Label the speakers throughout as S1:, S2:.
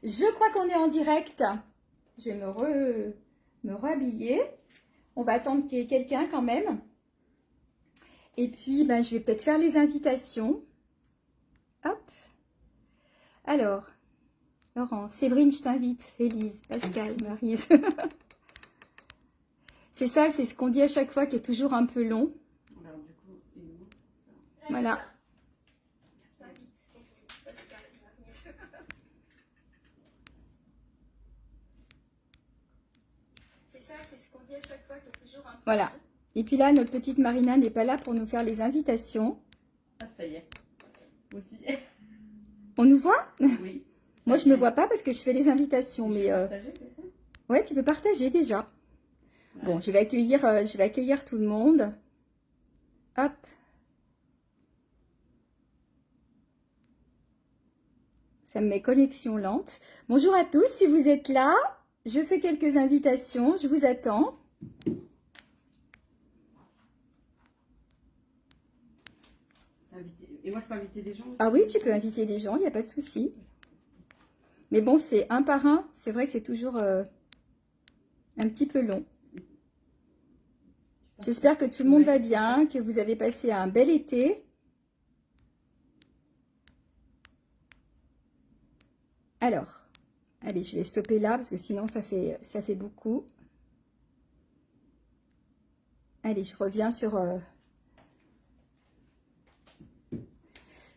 S1: Je crois qu'on est en direct. Je vais me rhabiller. On va attendre qu'il y ait quelqu'un quand même. Et puis, ben, je vais peut-être faire les invitations. Hop. Alors, Laurent, Séverine, je t'invite. Élise, Pascal, Maryse. C'est ça, c'est ce qu'on dit à chaque fois qui est toujours un peu long. Voilà. Voilà. Et puis là, notre petite Marina n'est pas là pour nous faire les invitations.
S2: Ah, ça y est. Moi aussi.
S1: On nous voit?
S2: Oui.
S1: Moi, je ne me vois pas parce que je fais les invitations. Mais ouais, tu peux partager déjà. Ouais. Bon, je vais accueillir tout le monde. Hop. Ça me met connexion lente. Bonjour à tous, si vous êtes là, je fais quelques invitations. Je vous attends.
S2: Et moi, je peux inviter des gens aussi?
S1: Ah oui, tu peux inviter des gens, il n'y a pas de souci. Mais bon, c'est un par un. C'est vrai que c'est toujours un petit peu long. J'espère que tout le monde va bien, que vous avez passé un bel été. Alors, allez, je vais stopper là parce que sinon ça fait beaucoup. Allez, je reviens sur...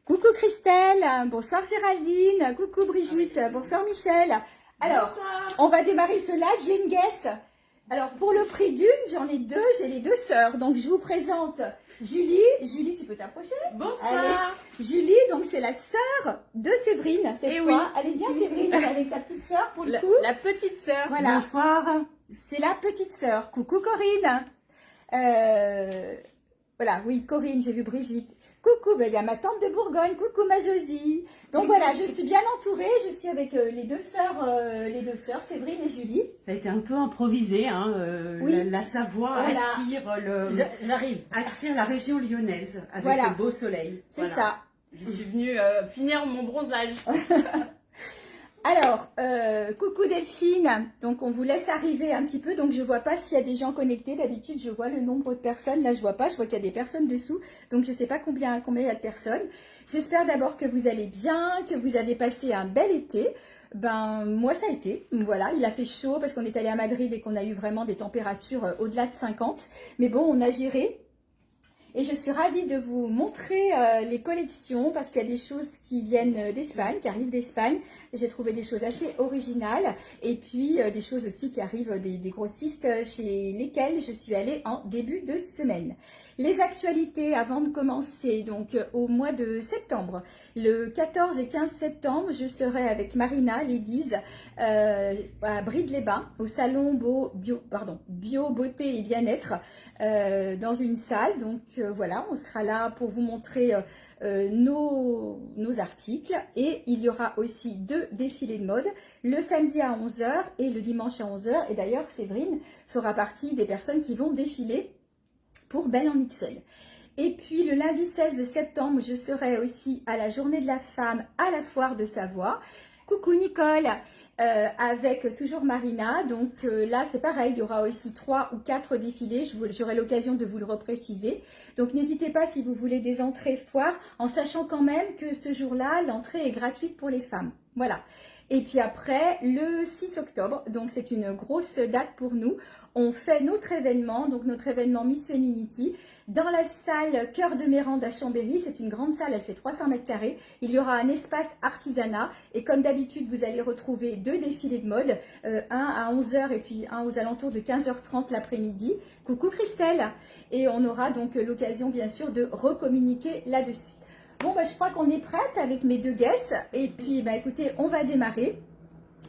S1: Coucou Christelle, bonsoir Géraldine, coucou Brigitte, bonsoir Michel. Alors, bonsoir. On va démarrer ce live, j'ai une guess. Alors, pour le prix d'une, j'en ai deux, j'ai les deux sœurs. Donc, je vous présente Julie. Julie, tu peux t'approcher?
S3: Bonsoir.
S1: Allez. Julie, donc c'est la sœur de Séverine cette fois. Oui. Allez, viens Séverine, avec ta petite sœur pour le coup.
S3: La petite sœur.
S1: Voilà.
S3: Bonsoir.
S1: C'est la petite sœur. Coucou Corinne. Voilà, oui, Corinne, j'ai vu Brigitte. Coucou, ben, y a ma tante de Bourgogne, coucou ma Josie. Donc voilà, je suis bien entourée, je suis avec les deux sœurs, Séverine et Julie.
S3: Ça a été un peu improvisé, hein,
S1: oui.
S3: la Savoie
S1: voilà.
S3: attire la région lyonnaise avec le beau soleil.
S1: C'est ça.
S2: Je suis venue finir mon bronzage.
S1: Alors, coucou Delphine, donc on vous laisse arriver un petit peu, donc je vois pas s'il y a des gens connectés, d'habitude je vois le nombre de personnes, là je vois pas, je vois qu'il y a des personnes dessous, donc je sais pas combien il y a de personnes. J'espère d'abord que vous allez bien, que vous avez passé un bel été. Ben moi ça a été, voilà, il a fait chaud parce qu'on est allé à Madrid et qu'on a eu vraiment des températures au-delà de 50, mais bon on a géré. Et je suis ravie de vous montrer les collections parce qu'il y a des choses qui viennent d'Espagne, qui arrivent d'Espagne. J'ai trouvé des choses assez originales et puis des choses aussi qui arrivent des grossistes chez lesquels je suis allée en début de semaine. Les actualités avant de commencer, donc au mois de septembre, le 14 et 15 septembre, je serai avec Marina Ladies à Brive-les-Bains, au salon Bio Beauté et Bien-être, dans une salle. Donc voilà, on sera là pour vous montrer nos articles et il y aura aussi 2 défilés de mode, le samedi à 11 h et le dimanche à 11 h. Et d'ailleurs, Séverine fera partie des personnes qui vont défiler pour Belle en XL. Et puis le lundi 16 septembre, je serai aussi à la Journée de la Femme à la Foire de Savoie. Coucou Nicole, avec toujours Marina. Donc là, c'est pareil, il y aura aussi 3 ou 4 défilés. J'aurai l'occasion de vous le repréciser. Donc n'hésitez pas si vous voulez des entrées foire, en sachant quand même que ce jour-là, l'entrée est gratuite pour les femmes. Voilà. Et puis après, le 6 octobre, donc c'est une grosse date pour nous, on fait notre événement, donc notre événement Miss Femininity, dans la salle Cœur de Mérande à Chambéry. C'est une grande salle, elle fait 300 mètres carrés. Il y aura un espace artisanat et comme d'habitude, vous allez retrouver 2 défilés de mode, un à 11 h et puis un aux alentours de 15 h 30 l'après-midi. Coucou Christelle. Et on aura donc l'occasion bien sûr de recommuniquer là-dessus. Bon, bah, je crois qu'on est prête avec mes 2 guests. Et puis, bah, écoutez, on va démarrer.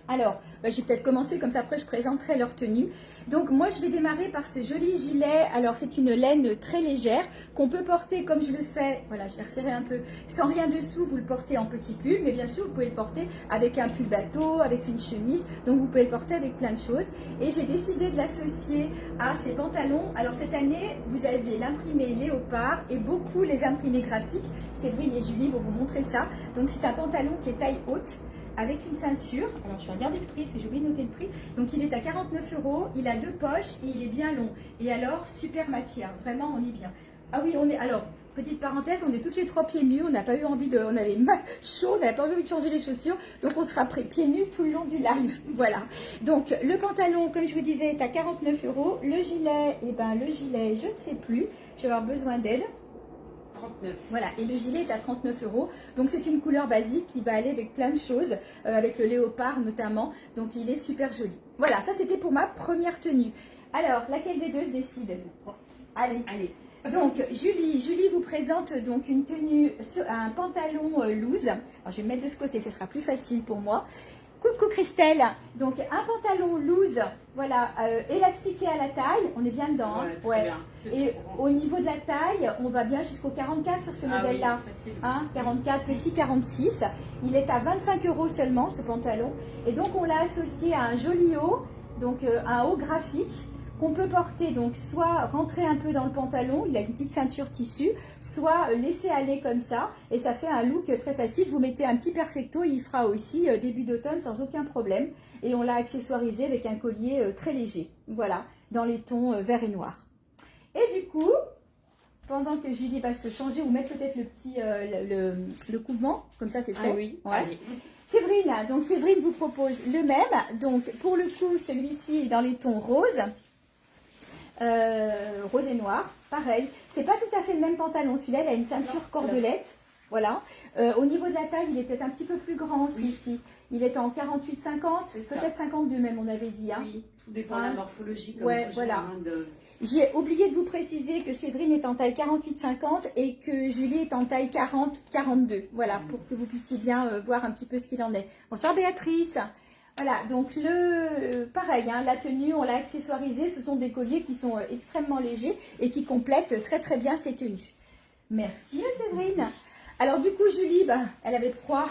S1: Alors, bah, je vais peut-être commencer, comme ça après je présenterai leur tenue. Donc moi je vais démarrer par ce joli gilet. Alors c'est une laine très légère qu'on peut porter comme je le fais. Voilà, je vais resserrer un peu. Sans rien dessous, vous le portez en petit pull. Mais bien sûr, vous pouvez le porter avec un pull bateau, avec une chemise. Donc vous pouvez le porter avec plein de choses. Et j'ai décidé de l'associer à ces pantalons. Alors cette année, vous avez l'imprimé léopard et beaucoup les imprimés graphiques. Séverine et Julie vont vous montrer ça. Donc c'est un pantalon qui est taille haute. avec une ceinture. Alors je vais regarder le prix, parce que j'ai oublié de noter le prix. Donc il est à 49 €, il a 2 poches et il est bien long. Et alors, super matière, vraiment on est bien. Ah oui, on est, alors, petite parenthèse, on est toutes les 3 pieds nus, on n'a pas eu envie de, on avait chaud, on n'avait pas envie de changer les chaussures, donc on sera pris pieds nus tout le long du live, voilà. Donc le pantalon, comme je vous disais, est à 49 €, le gilet, eh ben le gilet, je ne sais plus, je vais avoir besoin d'aide.
S2: 39.
S1: Voilà, et le gilet est à 39 €, donc c'est une couleur basique qui va aller avec plein de choses, avec le léopard notamment, donc il est super joli. Voilà, ça c'était pour ma première tenue. Alors, laquelle des deux se décide? Allez. Donc, Julie vous présente donc une tenue, un pantalon loose. Alors, je vais me mettre de ce côté, ce sera plus facile pour moi. Coucou Christelle. Donc, un pantalon loose, voilà, élastiqué à la taille. On est bien dedans.
S2: Ouais, bien.
S1: Et au niveau de la taille, on va bien jusqu'au 44 sur ce modèle-là.
S2: Oui,
S1: hein, 44, petit 46. Il est à 25 € seulement, ce pantalon. Et donc, on l'a associé à un joli haut, donc un haut graphique, qu'on peut porter, donc soit rentrer un peu dans le pantalon, il a une petite ceinture tissu, soit laisser aller comme ça, et ça fait un look très facile. Vous mettez un petit perfecto, il fera aussi début d'automne sans aucun problème, et on l'a accessoirisé avec un collier très léger, voilà, dans les tons vert et noir. Et du coup, pendant que Julie va se changer, ou mettre peut-être le petit le coupe-vent, comme ça c'est fait.
S2: Ah oui,
S1: ouais.
S2: allez.
S1: Séverine, donc Séverine vous propose le même, donc pour le coup celui-ci est dans les tons roses. Rose et noir, pareil. C'est pas tout à fait le même pantalon. Celui-là, il a une ceinture cordelette. Voilà. Au niveau de la taille, il est peut-être un petit peu plus grand, celui-ci. Il est en 48-50, peut-être 52 même, on avait dit. Hein.
S3: Oui, tout dépend de la morphologie. Comme
S1: ouais,
S3: toujours,
S1: voilà.
S3: hein,
S1: J'ai oublié de vous préciser que Séverine est en taille 48-50 et que Julie est en taille 40-42. Voilà, pour que vous puissiez bien voir un petit peu ce qu'il en est. Bonsoir Béatrice. Voilà, donc pareil, hein, la tenue, on l'a accessoirisée. Ce sont des colliers qui sont extrêmement légers et qui complètent très très bien ces tenues. Merci Séverine. Alors du coup, Julie, elle avait froid.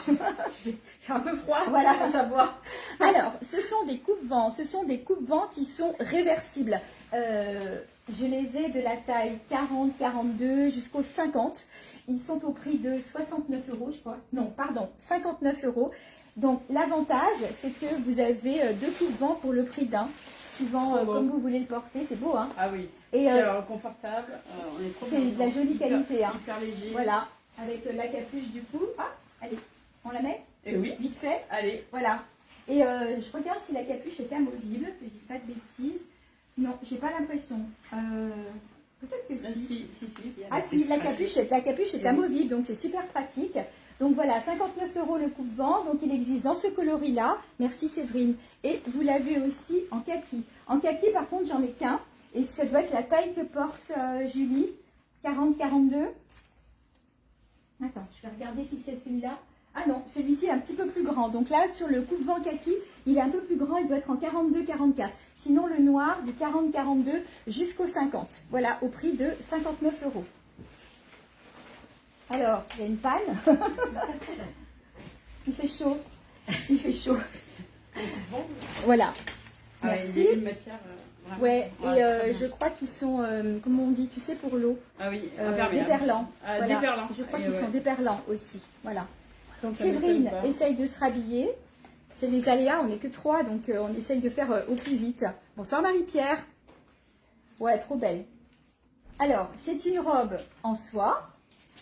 S2: C'est un peu froid,
S1: voilà,
S2: à savoir.
S1: Alors, ce sont des coupes-vents. Ce sont des coupes-vents qui sont réversibles. Je les ai de la taille 40, 42 jusqu'au 50. Ils sont au prix de 69 €, je crois. Non, pardon, 59 €. Donc, l'avantage, c'est que vous avez 2 coupes-vents pour le prix d'un. Suivant comme vous voulez le porter. C'est beau, hein?
S2: Ah oui.
S1: Et
S2: confortable. On est trop
S1: c'est de la jolie qualité. Hein.
S2: Hyper léger.
S1: Voilà, avec la capuche du coup. Ah, allez, on la met?
S2: Et oui.
S1: Vite fait.
S2: Allez.
S1: Voilà. Et je regarde si la capuche est amovible, que je dise pas de bêtises. Non, j'ai pas l'impression. Peut-être que si. Ah si, la capuche est amovible, donc c'est super pratique. Donc voilà, 59 € le coupe-vent, donc il existe dans ce coloris-là. Merci Séverine. Et vous l'avez aussi en kaki. En kaki, par contre, j'en ai qu'un. Et ça doit être la taille que porte Julie, 40-42. Attends, je vais regarder si c'est celui-là. Ah non, celui-ci est un petit peu plus grand. Donc là, sur le coupe-vent kaki, il est un peu plus grand. Il doit être en 42-44. Sinon, le noir, du 40-42 jusqu'au 50. Voilà, au prix de 59 €. Alors, il y a une panne. Il fait chaud. Il fait chaud. Voilà. Merci.
S2: Il y a une matière,
S1: ouais, et je crois qu'ils sont, comment on dit, tu sais, pour l'eau.
S2: Ah oui,
S1: déperlants.
S2: Voilà. Déperlants.
S1: Je crois qu'ils sont déperlants aussi. Voilà. Donc
S2: Ça
S1: Séverine essaye de se rhabiller. C'est les aléas, on n'est que 3, donc on essaye de faire au plus vite. Bonsoir Marie-Pierre. Ouais, trop belle. Alors, c'est une robe en soie.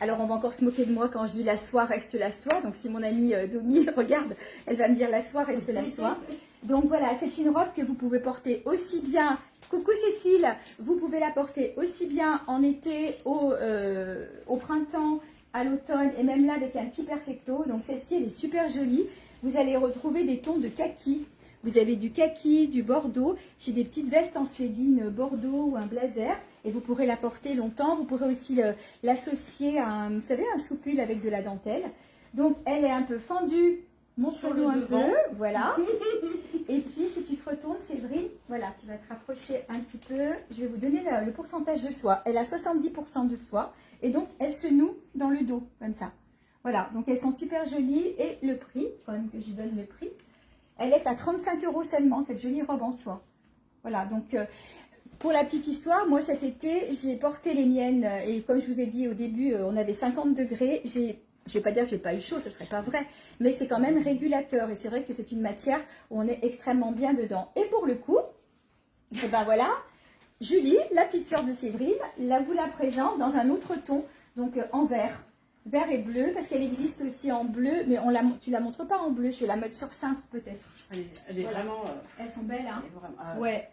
S1: Alors, on va encore se moquer de moi quand je dis la soie reste la soie. Donc, si mon amie Domi regarde, elle va me dire la soie reste la soie. Donc, voilà, c'est une robe que vous pouvez porter aussi bien... Coucou Cécile, vous pouvez la porter aussi bien en été, au printemps, à l'automne et même là avec un petit perfecto. Donc, celle-ci, elle est super jolie. Vous allez retrouver des tons de kaki. Vous avez du kaki, du bordeaux. J'ai des petites vestes en suédine bordeaux ou un blazer. Et vous pourrez la porter longtemps. Vous pourrez aussi l'associer à un, vous savez, un soupule avec de la dentelle. Donc, elle est un peu fendue. Montre-nous un peu. Voilà. Et puis, si tu te retournes, Séverine, voilà, tu vas te rapprocher un petit peu. Je vais vous donner le pourcentage de soie. Elle a 70% de soie. Et donc, elle se noue dans le dos, comme ça. Voilà. Donc, elles sont super jolies. Et le prix, quand même que je donne le prix, elle est à 35 € seulement, cette jolie robe en soie. Voilà. Donc... pour la petite histoire, moi cet été, j'ai porté les miennes et comme je vous ai dit au début, on avait 50 degrés. J'ai je ne vais pas dire que j'ai pas eu chaud, ce serait pas vrai, mais c'est quand même régulateur et c'est vrai que c'est une matière où on est extrêmement bien dedans. Et pour le coup, et ben voilà, Julie, la petite sœur de Séverine, vous la présente dans un autre ton, donc en vert et bleu, parce qu'elle existe aussi en bleu, mais tu la montres pas en bleu, je vais la mettre sur cintre peut-être.
S2: Elle est
S1: Voilà.
S2: vraiment...
S1: Elles sont belles, hein.
S2: Vraiment,
S1: ouais.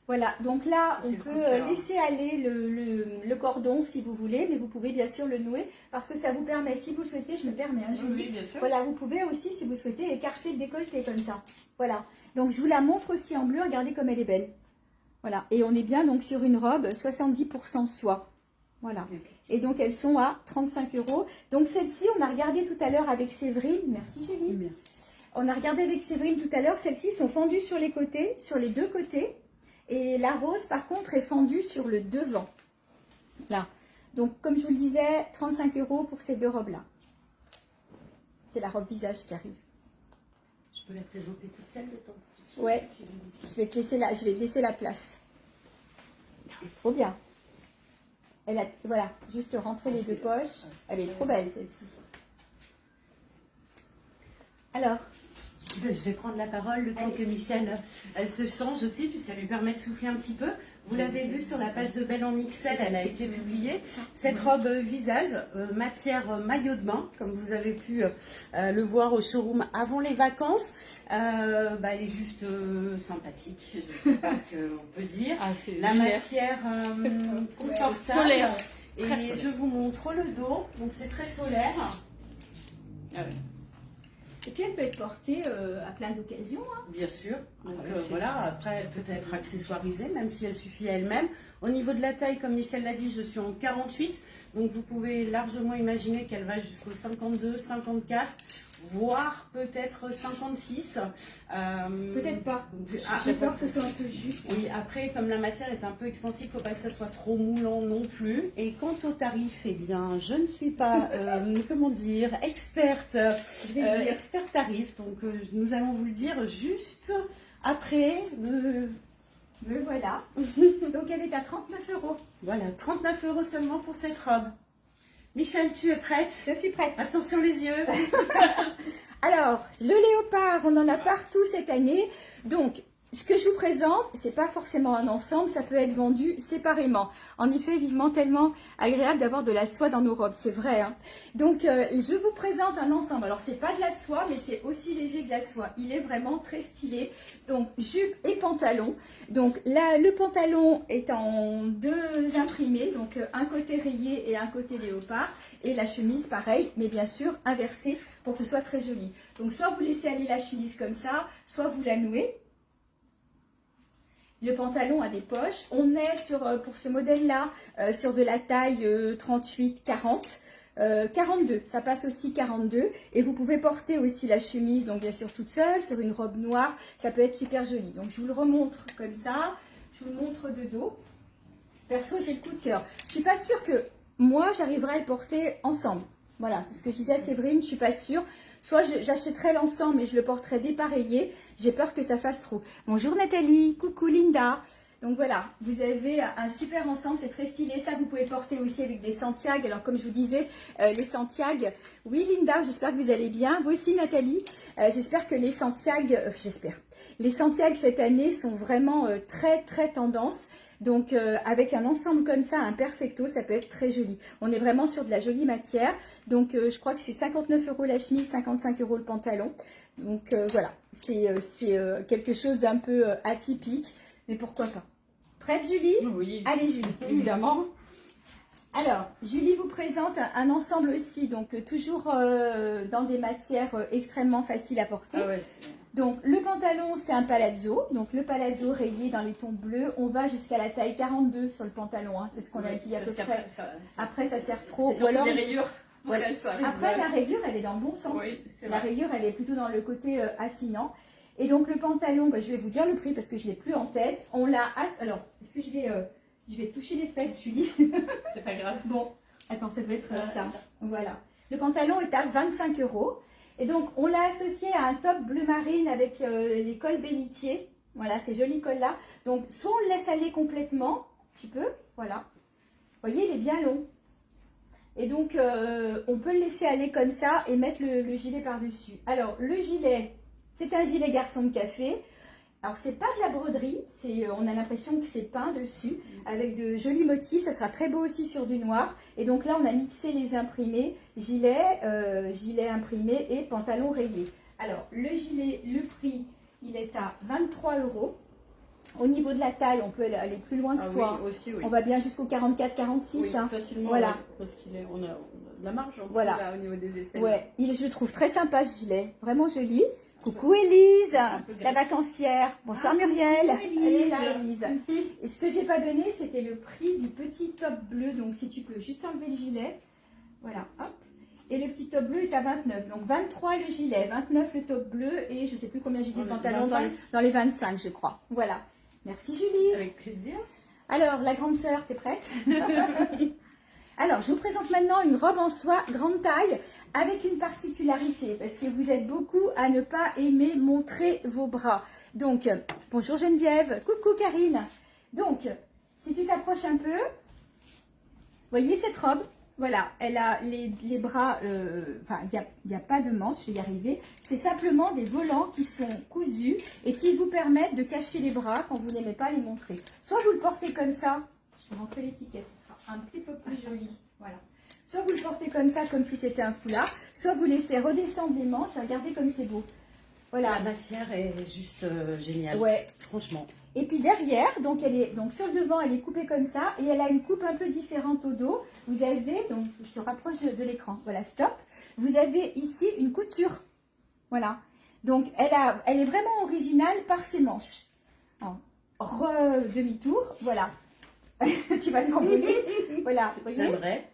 S1: Voilà, donc là, on
S2: C'est le coup de
S1: peut
S2: cœur.
S1: laisser aller le cordon si vous voulez, mais vous pouvez bien sûr le nouer, parce que ça vous permet, si vous le souhaitez, je me permets, hein, Julie.
S2: Oui, bien sûr.
S1: Voilà, vous pouvez aussi, si vous souhaitez, écarter le décolleté comme ça. Voilà, donc je vous la montre aussi en bleu, regardez comme elle est belle. Voilà, et on est bien donc sur une robe 70% soie. Voilà, et donc elles sont à 35 €. Donc celle-ci, on a regardé tout à l'heure avec Séverine, merci Julie.
S2: Merci.
S1: On a regardé avec Séverine tout à l'heure, celles-ci sont fendues sur les côtés, sur les deux côtés. Et la rose, par contre, est fendue sur le devant. Là. Donc, comme je vous le disais, 35 € pour ces deux robes-là. C'est la robe visage qui arrive.
S3: Je peux la présenter toute seule de temps.
S1: Ouais. Je vais te laisser la place. Trop bien. Voilà, juste rentrer les deux poches. Elle est trop belle, celle-ci. Alors,
S3: je vais prendre la parole le temps que Michel se change aussi, puis ça lui permet de souffler un petit peu. Vous l'avez vu sur la page de Belle en XL, elle a été publiée. Cette robe visage, matière maillot de bain, comme vous avez pu le voir au showroom avant les vacances. Elle est juste sympathique, je ne sais pas ce qu'on peut dire. La matière confortable.
S2: Solaire.
S3: Et je vous montre le dos, donc c'est très solaire.
S2: Ah ouais.
S1: et puis elle peut être portée à plein d'occasions. Hein.
S3: Bien sûr. Donc
S2: Ah ouais,
S3: voilà, après elle peut être accessoirisée, même si elle suffit à elle-même. Au niveau de la taille, comme Michel l'a dit, je suis en 48. Donc vous pouvez largement imaginer qu'elle va jusqu'au 52, 54, voire peut-être 56.
S1: Peut-être pas.
S3: Ah,
S1: J'ai peur que ce soit un peu juste.
S3: Oui, après, comme la matière est un peu extensive, il ne faut pas que ça soit trop moulant non plus. Et quant au tarif, eh bien, je ne suis pas, comment dire, experte,
S1: Je vais le dire.
S3: expert tarif. Donc, nous allons vous le dire juste après.
S1: Me voilà. Donc elle est à 39 €.
S3: Voilà, 39 € seulement pour cette robe. Michel, tu es prête?
S1: Je suis prête.
S3: Attention les yeux.
S1: Alors, le léopard, on en a partout cette année. Donc, ce que je vous présente, c'est pas forcément un ensemble, ça peut être vendu séparément. En effet, vivement tellement agréable d'avoir de la soie dans nos robes, c'est vrai. Hein. Donc, je vous présente un ensemble. Alors, c'est pas de la soie, mais c'est aussi léger que de la soie. Il est vraiment très stylé. Donc, jupe et pantalon. Donc, là, le pantalon est en deux imprimés, donc un côté rayé et un côté léopard. Et la chemise, pareil, mais bien sûr inversée pour que ce soit très joli. Donc, soit vous laissez aller la chemise comme ça, soit vous la nouez. Le pantalon a des poches. On est pour ce modèle-là sur de la taille 38-40. 42, ça passe aussi 42. Et vous pouvez porter aussi la chemise, donc bien sûr toute seule, sur une robe noire. Ça peut être super joli. Donc je vous le remontre comme ça. Je vous le montre de dos. Perso, j'ai le coup de cœur. Je ne suis pas sûre que moi, j'arriverai à le porter ensemble. Voilà, c'est ce que je disais à Séverine, je ne suis pas sûre. Soit j'achèterai l'ensemble et je le porterai dépareillé. J'ai peur que ça fasse trop. Bonjour Nathalie, coucou Linda. Donc voilà, vous avez un super ensemble, c'est très stylé. Ça, vous pouvez porter aussi avec des Santiago. Alors comme je vous disais, les Santiago. Oui Linda, j'espère que vous allez bien. Vous aussi Nathalie. J'espère que les Santiago, les Santiago cette année sont vraiment très très tendance. Donc avec un ensemble comme ça, un perfecto, ça peut être très joli. On est vraiment sur de la jolie matière. Donc je crois que c'est 59 € la chemise, 55 € le pantalon. Donc voilà, c'est quelque chose d'un peu atypique, mais pourquoi pas. Prête Julie?
S2: Oui.
S1: Allez Julie.
S2: Évidemment.
S1: Alors, Julie vous présente un ensemble aussi, donc toujours dans des matières extrêmement faciles à porter.
S2: Ah ouais,
S1: donc le pantalon c'est un palazzo, donc le palazzo rayé dans les tons bleus, on va jusqu'à la taille 42 sur le pantalon, hein. C'est ce qu'on a dit à peu près. Après ça sert trop.
S2: Ou alors les rayures.
S1: Voilà. Après la rayure elle est dans le bon sens.
S2: Oui,
S1: la rayure elle est plutôt dans le côté affinant. Et donc le pantalon, je vais vous dire le prix parce que je ne l'ai plus en tête. On l'a. Alors, est-ce que je vais toucher les fesses, Julie?
S2: C'est pas grave.
S1: Bon, attends, ça doit être ça. Voilà. Le pantalon est à 25 €. Et donc, on l'a associé à un top bleu marine avec les cols bénitiers. Voilà, ces jolis cols-là. Donc, soit on le laisse aller complètement, tu peux, voilà. Vous voyez, il est bien long. Et donc, on peut le laisser aller comme ça et mettre le gilet par-dessus. Alors, le gilet, c'est un gilet garçon de café. Alors, c'est pas de la broderie, on a l'impression que c'est peint dessus, avec de jolis motifs. Ça sera très beau aussi sur du noir. Et donc là, on a mixé les imprimés, gilet imprimé et pantalon rayé. Alors, le gilet, le prix, il est à 23 €. Au niveau de la taille, on peut aller plus loin que toi.
S2: Oui, aussi, oui.
S1: On va bien jusqu'au 44-46.
S2: Oui,
S1: hein.
S2: facilement,
S1: Voilà.
S2: ouais, parce qu'on a de la marge en dessous,
S1: Voilà.
S2: là, au niveau des aisselles.
S1: Ouais, je le trouve très sympa ce gilet, vraiment joli. Coucou Élise,
S2: peu
S1: la vacancière. Bonsoir Muriel.
S3: coucou,
S1: Elle est
S3: Élise.
S1: là, Élise. Et ce que j'ai pas donné, c'était le prix du petit top bleu. Donc si tu peux juste enlever le gilet. Voilà, hop. Et le petit top bleu est à 29. Donc 23 le gilet, 29 le top bleu et je sais plus combien j'ai dit de pantalon dans les 25 je crois. Voilà. Merci Julie.
S2: Avec plaisir.
S1: Alors, la grande sœur, t'es prête? Alors, je vous présente maintenant une robe en soie grande taille avec une particularité parce que vous êtes beaucoup à ne pas aimer montrer vos bras. Donc, bonjour Geneviève, coucou Karine. Donc, si tu t'approches un peu, voyez cette robe? Voilà, elle a les bras, enfin, il n'y a pas de manches, je vais y arriver. C'est simplement des volants qui sont cousus et qui vous permettent de cacher les bras quand vous n'aimez pas les montrer. Soit vous le portez comme ça, je vais rentrer l'étiquette, ce sera un petit peu plus joli. Voilà. Soit vous le portez comme ça, comme si c'était un foulard, soit vous laissez redescendre les manches, regardez comme c'est beau. Voilà.
S3: La matière est juste géniale.
S1: Ouais.
S3: Franchement.
S1: Et puis derrière, donc sur le devant, elle est coupée comme ça et elle a une coupe un peu différente au dos. Vous avez, donc je te rapproche de l'écran, voilà, stop. Vous avez ici une couture, voilà. Donc elle est vraiment originale par ses manches. Demi-tour, voilà. Tu vas t'envoler, voilà. Voyez.
S3: J'aimerais.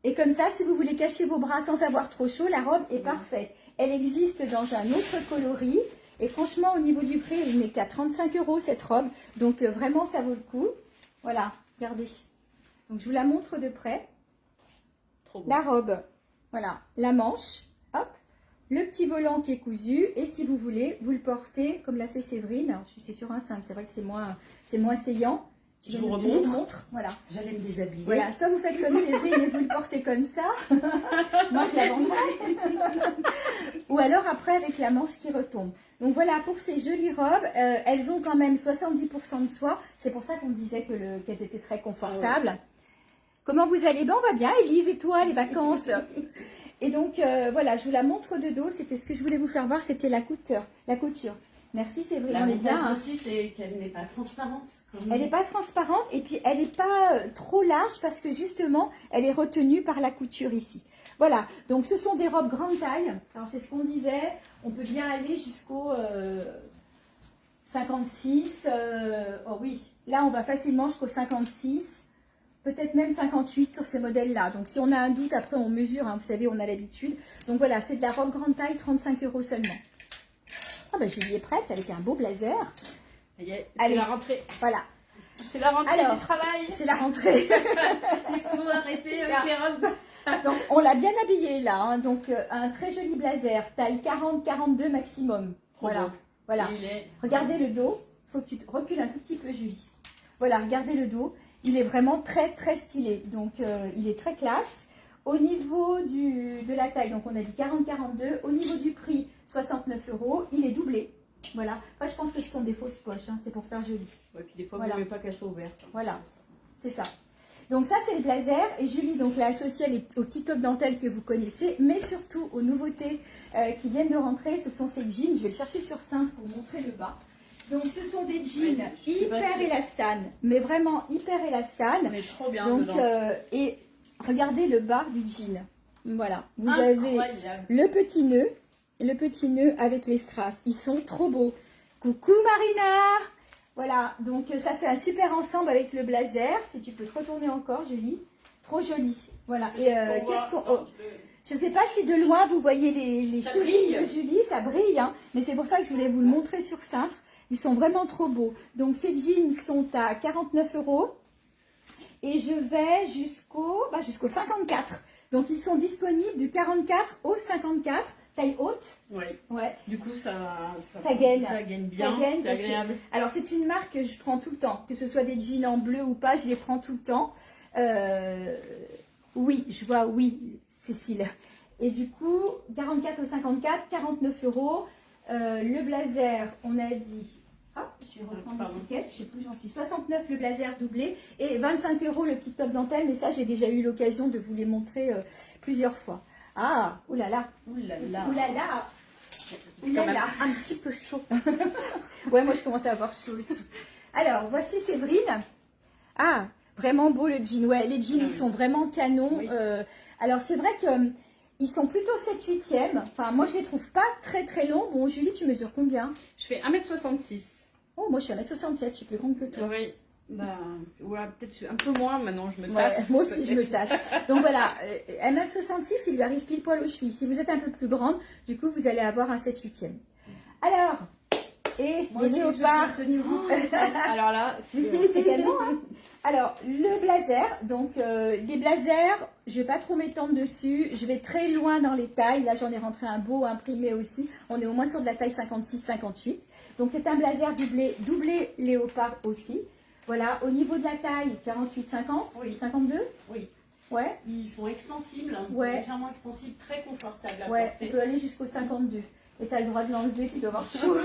S1: Et comme ça, si vous voulez cacher vos bras sans avoir trop chaud, la robe est parfaite. Elle existe dans un autre coloris. Et franchement, au niveau du prix, elle n'est qu'à 35 € cette robe. Donc vraiment, ça vaut le coup. Voilà, regardez. Donc je vous la montre de près.
S2: Trop beau.
S1: La robe, voilà, la manche, hop, le petit volant qui est cousu. Et si vous voulez, vous le portez comme l'a fait Séverine. Alors, c'est sur un cintre, c'est vrai que c'est moins saillant.
S3: Je vous remontre.
S1: Montre, voilà.
S3: J'allais me déshabiller.
S1: Voilà, soit vous faites comme Séverine et vous le portez comme ça. Moi, je la vendrai. Ou alors après avec la manche qui retombe. Donc voilà, pour ces jolies robes, elles ont quand même 70% de soie. C'est pour ça qu'on disait qu'elles étaient très confortables. Comment vous allez? Ben, on va bien, Élise, et toi, les vacances? Et donc, voilà, je vous la montre de dos. C'était ce que je voulais vous faire voir, c'était la couture. Merci, c'est vraiment bien.
S3: L'avantage aussi, c'est qu'elle n'est pas transparente.
S1: Elle n'est pas transparente et puis elle n'est pas trop large parce que justement, elle est retenue par la couture ici. Voilà, donc ce sont des robes grande taille. Alors c'est ce qu'on disait, on peut bien aller jusqu'au 56. Oh oui, là on va facilement jusqu'au 56, peut-être même 58 sur ces modèles-là. Donc si on a un doute, après on mesure, hein, vous savez, on a l'habitude. Donc voilà, c'est de la robe grande taille, 35 € seulement. Ah ben Julie est prête avec un beau blazer.
S2: C'est
S1: Allez.
S2: la rentrée.
S1: Voilà.
S2: C'est la rentrée
S1: Alors,
S2: du travail.
S1: c'est la rentrée.
S2: Il faut arrêter avec les robes.
S1: Donc on l'a bien habillé là. Hein. Donc un très joli blazer, taille 40-42 maximum. Voilà.
S2: beau.
S1: Voilà.
S2: Il est...
S1: Regardez le dos. Il faut que tu te recules un tout petit peu, Julie. Voilà, regardez le dos. Il est vraiment très très stylé. Donc il est très classe. Au niveau de la taille, donc on a dit 40-42. Au niveau du prix, 69 €. Il est doublé. Voilà. Enfin, je pense que ce sont des fausses poches. Hein. C'est pour faire joli.
S2: Ouais, puis des fois,
S1: Voilà.
S2: vous ne voulez pas qu'elle soit ouverte.
S1: Voilà. C'est ça. Donc ça, c'est le blazer. Et Julie donc l'a associé au petit top dentelle que vous connaissez. Mais surtout aux nouveautés qui viennent de rentrer. Ce sont ces jeans. Je vais le chercher sur cintre pour montrer le bas. Donc ce sont des jeans
S2: Ouais, je sais pas
S1: hyper
S2: si-
S1: élastane. Mais vraiment hyper élastane.
S2: On est trop bien
S1: Donc,
S2: dedans.
S1: et regardez le bas du jean. Voilà. Vous avez
S2: Incroyable.
S1: le petit nœud avec les strass. Ils sont trop beaux. Coucou Marina. Voilà. Donc, ça fait un super ensemble avec le blazer. Si tu peux te retourner encore, Julie. Trop joli. Voilà. Et qu'est-ce qu'on... oh, je ne sais pas si de loin vous voyez les
S2: Ça
S1: souliers
S2: brille.
S1: de Julie. Ça brille. Hein, mais c'est pour ça que je voulais vous le montrer sur cintre. Ils sont vraiment trop beaux. Donc, ces jeans sont à 49 €. Et je vais jusqu'au 54. Donc, ils sont disponibles du 44 au 54, taille haute.
S2: Oui.
S1: Ouais.
S2: Du coup, ça
S1: gaine.
S2: Ça gagne bien.
S1: Ça gagne
S2: C'est
S1: parce que-
S2: agréable.
S1: Alors, c'est une marque que je prends tout le temps. Que ce soit des jeans en bleu ou pas, je les prends tout le temps. Oui, je vois, oui, Cécile. Et du coup, 44 au 54, 49 euros. Le blazer, on a dit... Ah, je vais reprendre l'étiquette, je ne sais plus où j'en suis. 69 le blazer doublé et 25 euros le petit top dentelle. Mais ça, j'ai déjà eu l'occasion de vous les montrer plusieurs fois. Ah, oulala.
S2: Oulala.
S1: Oulala.
S2: C'est quand même un petit peu chaud.
S1: Ouais, moi je commence à avoir chaud aussi. Alors, voici Séverine. Ah, vraiment beau le jean. Ouais, les jeans, ils sont vraiment canons.
S2: Oui.
S1: Alors, c'est vrai que ils sont plutôt 7/8e. Enfin, moi, je les trouve pas très très longs. Bon, Julie, tu mesures combien?
S2: Je fais 1m66.
S1: Oh, moi, je suis 1m67. Je suis plus grande que toi.
S2: Oui. Bah, ouais, peut-être un peu moins maintenant, je me
S1: Ouais,
S2: tasse.
S1: moi aussi, je me tasse. Donc voilà, 1m66, il lui arrive pile poil aux chevilles. Si vous êtes un peu plus grande, du coup, vous allez avoir un 7/8e. Alors, et
S3: Moi
S1: les
S3: aussi,
S1: léopards.
S3: je suis tenue route.
S2: Alors là,
S1: C'est canon, hein. Alors, le blazer, donc les blazers, je vais pas trop m'étendre dessus, je vais très loin dans les tailles. Là, j'en ai rentré un beau imprimé aussi. On est au moins sur de la taille 56-58. Donc, c'est un blazer doublé léopard aussi. Voilà, au niveau de la taille, 48-50,
S3: Oui.
S1: 52.
S3: Oui.
S1: Ouais,
S3: Ils sont extensibles,
S1: Ouais.
S3: légèrement extensibles, très confortables à
S1: ouais, tu
S3: porter.
S1: peux aller jusqu'au 52. Et tu as le droit de l'enlever, tu dois avoir chaud.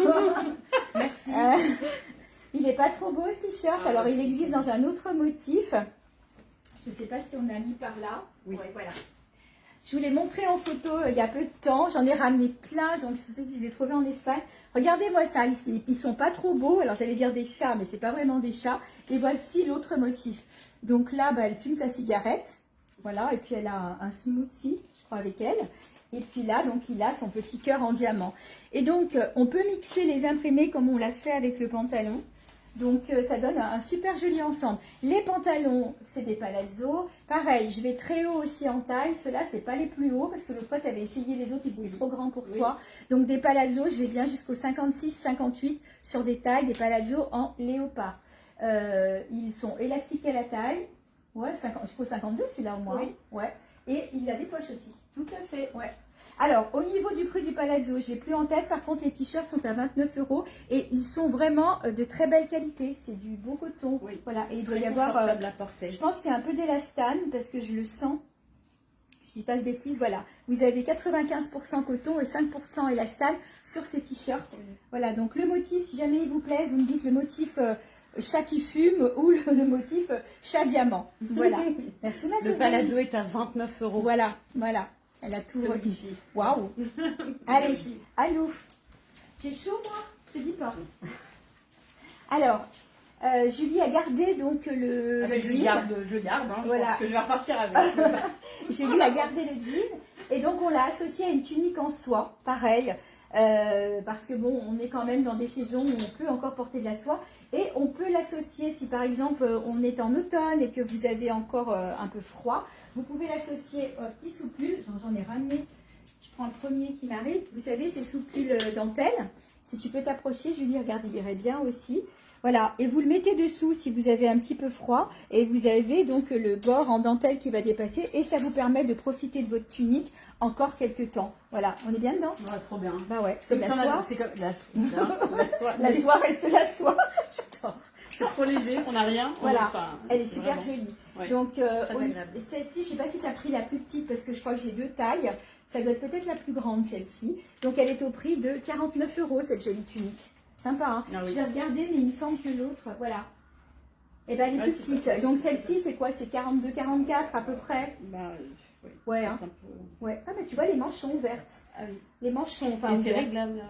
S3: Merci.
S1: Il n'est pas trop beau ce t-shirt.
S3: Ah,
S1: Alors,
S3: ouais,
S1: il
S3: c'est
S1: existe
S3: ça.
S1: dans un autre motif. Je ne sais pas si on a mis par là.
S3: Oui.
S1: Ouais, voilà. Je vous l'ai montré en photo il y a peu de temps. J'en ai ramené plein. Donc, je sais si je les ai trouvés en Espagne. Regardez-moi ça ici. Ils sont pas trop beaux. Alors, j'allais dire des chats, mais c'est pas vraiment des chats. Et voici l'autre motif. Donc là, bah, elle fume sa cigarette. Voilà. Et puis, elle a un smoothie, je crois, avec elle. Et puis là, donc, il a son petit cœur en diamant. Et donc, on peut mixer les imprimés comme on l'a fait avec le pantalon. Donc, ça donne un super joli ensemble. Les pantalons, c'est des palazzo. Pareil, je vais très haut aussi en taille. Ceux-là, c'est pas les plus hauts parce que l'autre fois, tu avais essayé les autres, ils étaient trop grands pour toi. Donc, des palazzo, je vais bien jusqu'au 56-58 sur des tailles, des palazzo en léopard. Ils sont élastiques à la taille. Ouais, jusqu'au 52, celui-là au moins.
S3: Oui.
S1: Ouais. Et il a des poches aussi.
S3: Tout à fait.
S1: Ouais. Alors, au niveau du prix du palazzo, je l'ai plus en tête. Par contre, les t-shirts sont à 29 euros et ils sont vraiment de très belle qualité. C'est du beau coton.
S3: Oui.
S1: Voilà. Et il doit
S3: Très
S1: y avoir.
S3: confortable à porter.
S1: Je pense qu'il y a un peu d'élastane parce que je le sens. Je dis pas de bêtises. Voilà. Vous avez 95% coton et 5% élastane sur ces t-shirts.
S3: Oui.
S1: Voilà. Donc, le motif, si jamais il vous plaise, vous me dites le motif chat qui fume ou le motif chat diamant. Voilà. Merci, ma
S3: Le
S1: Séverine.
S3: palazzo est à 29 euros.
S1: Voilà. Voilà. Elle a tout remis.
S3: Celui-ci.
S1: Waouh. Allez,
S3: Merci.
S1: allô. J'ai chaud, moi. Je te dis pas. Alors, Julie a gardé donc le
S2: je
S1: jean.
S2: le garde. Hein,
S1: Voilà.
S2: Je pense que je vais repartir avec.
S1: Julie a gardé le jean. Et donc, on l'a associé à une tunique en soie. Pareil. Parce que bon, on est quand même dans des saisons où on peut encore porter de la soie. Et on peut l'associer, si par exemple on est en automne et que vous avez encore un peu froid, vous pouvez l'associer au petit soupul. J'en ai ramené, je prends le premier qui m'arrive. Vous savez, ces soupules dentelle. Si tu peux t'approcher, Julie, regarde, il irait bien aussi. Voilà, et vous le mettez dessous si vous avez un petit peu froid. Et vous avez donc le bord en dentelle qui va dépasser. Et ça vous permet de profiter de votre tunique encore quelques temps. Voilà, on est bien dedans?
S2: Ouais, trop bien.
S1: Bah ouais, c'est de la soie.
S2: C'est comme la soie.
S1: La soie reste la soie.
S2: J'adore. C'est trop léger, on n'a rien.
S1: Voilà,
S2: Enfin,
S1: elle est super
S2: vraiment-
S1: jolie.
S2: Ouais,
S1: Donc,
S2: très agréable.
S1: celle-ci, je ne sais pas si tu as pris la plus petite parce que je crois que j'ai deux tailles. Ça doit être peut-être la plus grande, celle-ci. Donc, elle est au prix de 49 euros, cette jolie tunique. Sympa, hein?
S2: Ah oui.
S1: Je vais regarder, mais il me semble que l'autre, voilà. Et ben, elle est
S2: Ouais,
S1: plus
S2: c'est
S1: petite.
S2: pas-
S1: Donc, celle-ci, c'est quoi? C'est 42-44 à peu près.
S2: Bah, ouais.
S1: Ouais, hein?
S2: C'est un peu-
S1: Ouais. Ah, mais tu vois, les manches sont ouvertes.
S2: Ah oui.
S1: Les manches sont enfin
S2: Et c'est
S1: ouvertes.
S2: réglable.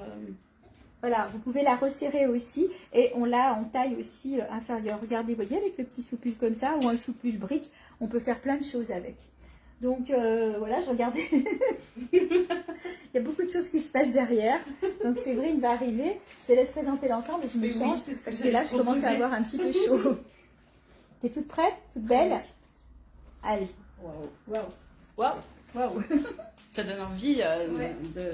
S1: Voilà, vous pouvez la resserrer aussi et on l'a en taille aussi inférieure. Regardez, vous voyez, avec le petit soupule comme ça ou un soupule brique, on peut faire plein de choses avec. Donc voilà, je regardais. Il y a beaucoup de choses qui se passent derrière. Donc Séverine va arriver. Je te laisse présenter l'ensemble et je me
S3: Mais oui,
S1: change
S3: c'est ce que
S1: parce que
S3: j'allais
S1: là, je commence à
S3: proposer.
S1: avoir un petit peu chaud. T'es toute prête? Toute belle? Allez.
S2: Waouh. Waouh. Waouh. Ça donne envie
S1: Ouais.
S2: de.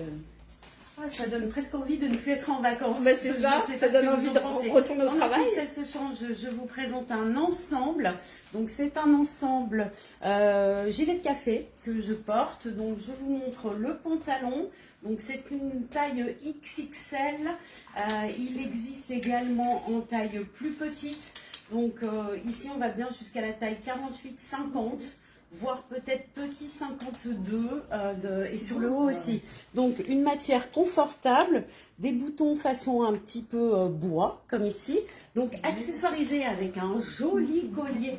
S3: Ah, ça donne presque envie de ne plus être en vacances.
S2: Bah, c'est
S3: Je
S2: ça,
S3: sais
S2: ça
S3: pas ce
S2: donne
S3: que vous
S2: envie
S3: en
S2: de
S3: pensez.
S2: retourner au
S3: Pendant
S2: travail.
S3: que Michel se change, je vous présente un ensemble. Donc c'est un ensemble gilet de café que je porte. Donc je vous montre le pantalon. Donc c'est une taille XXL. Il existe également en taille plus petite. Donc ici on va bien jusqu'à la taille 48-50. voire peut-être petit 52 et sur le haut aussi. Donc une matière confortable, des boutons façon un petit peu bois, comme ici. Donc accessoirisé avec un joli collier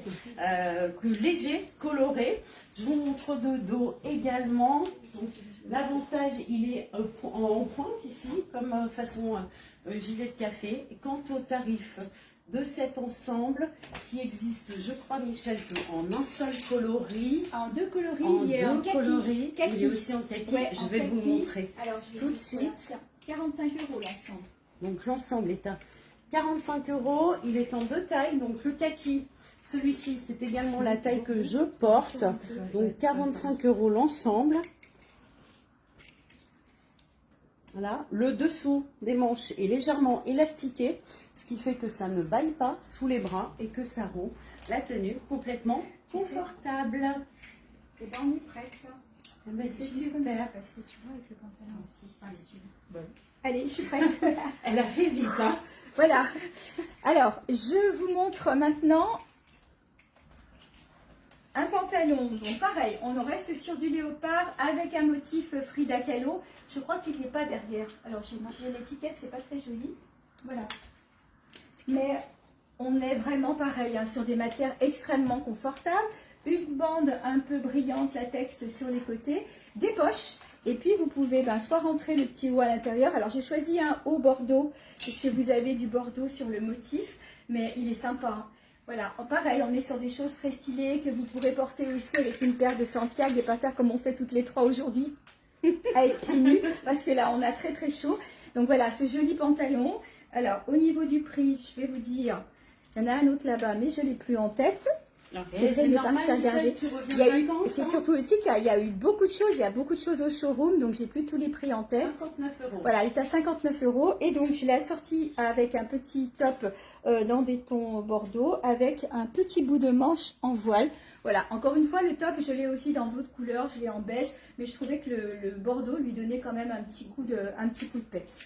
S3: plus léger, coloré. Je vous montre de dos également. L'avantage, il est en pointe ici, comme façon gilet de café. Et quant au tarif de cet ensemble, qui existe, je crois, Michel, en un seul coloris.
S1: En deux coloris,
S3: Il
S1: il est en
S3: deux
S1: kaki.
S3: coloris,
S1: Kaki.
S3: il est aussi en kaki.
S1: Ouais,
S3: Je
S1: en
S3: vais vous
S1: kaki.
S3: montrer.
S1: Alors, je vais
S3: tout de
S1: vous-
S3: suite.
S1: 45 € l'ensemble.
S3: Donc l'ensemble est à 45 €. Il est en deux tailles. Donc le kaki, celui-ci, c'est également la taille que je porte. Donc 45 € l'ensemble. Voilà. Le dessous des manches est légèrement élastiqué, ce qui fait que ça ne baille pas sous les bras et que ça rend la tenue complètement confortable.
S1: Et ben, on est prête.
S3: Ah ben, c'est
S1: juste comme ça,
S3: super.
S1: parce que tu vois, avec le pantalon aussi.
S2: Allez, tu veux.
S1: Allez, je suis prête.
S3: Elle a fait vite, hein.
S1: Voilà. Alors, je vous montre maintenant un pantalon. Donc, pareil, on en reste sur du léopard avec un motif Frida Kahlo. Je crois qu'il n'est pas derrière. Alors, j'ai l'étiquette, c'est pas très joli. Voilà. Mais on est vraiment pareil, hein, sur des matières extrêmement confortables. Une bande un peu brillante latex sur les côtés, des poches. Et puis, vous pouvez soit rentrer le petit haut à l'intérieur. Alors, j'ai choisi un haut bordeaux, puisque vous avez du bordeaux sur le motif. Mais il est sympa, hein. Voilà, pareil, on est sur des choses très stylées que vous pourrez porter aussi avec une paire de Santiago et pas faire comme on fait toutes les trois aujourd'hui, avec pieds nus, parce que là, on a très très chaud. Donc voilà, ce joli pantalon. Alors, au niveau du prix, je vais vous dire, il y en a un autre là-bas, mais je ne l'ai plus en tête. C'est vrai, il est parti regarder. Il y a eu, c'est surtout aussi qu'il y a eu beaucoup de choses, il y a beaucoup de choses au showroom, donc j'ai plus tous les prix en tête.
S3: 59 €.
S1: Voilà, il est à 59 € et donc je l'ai assorti avec un petit top dans des tons bordeaux avec un petit bout de manche en voile. Voilà, encore une fois, le top, je l'ai aussi dans d'autres couleurs, je l'ai en beige, mais je trouvais que le bordeaux lui donnait quand même un petit coup de peps.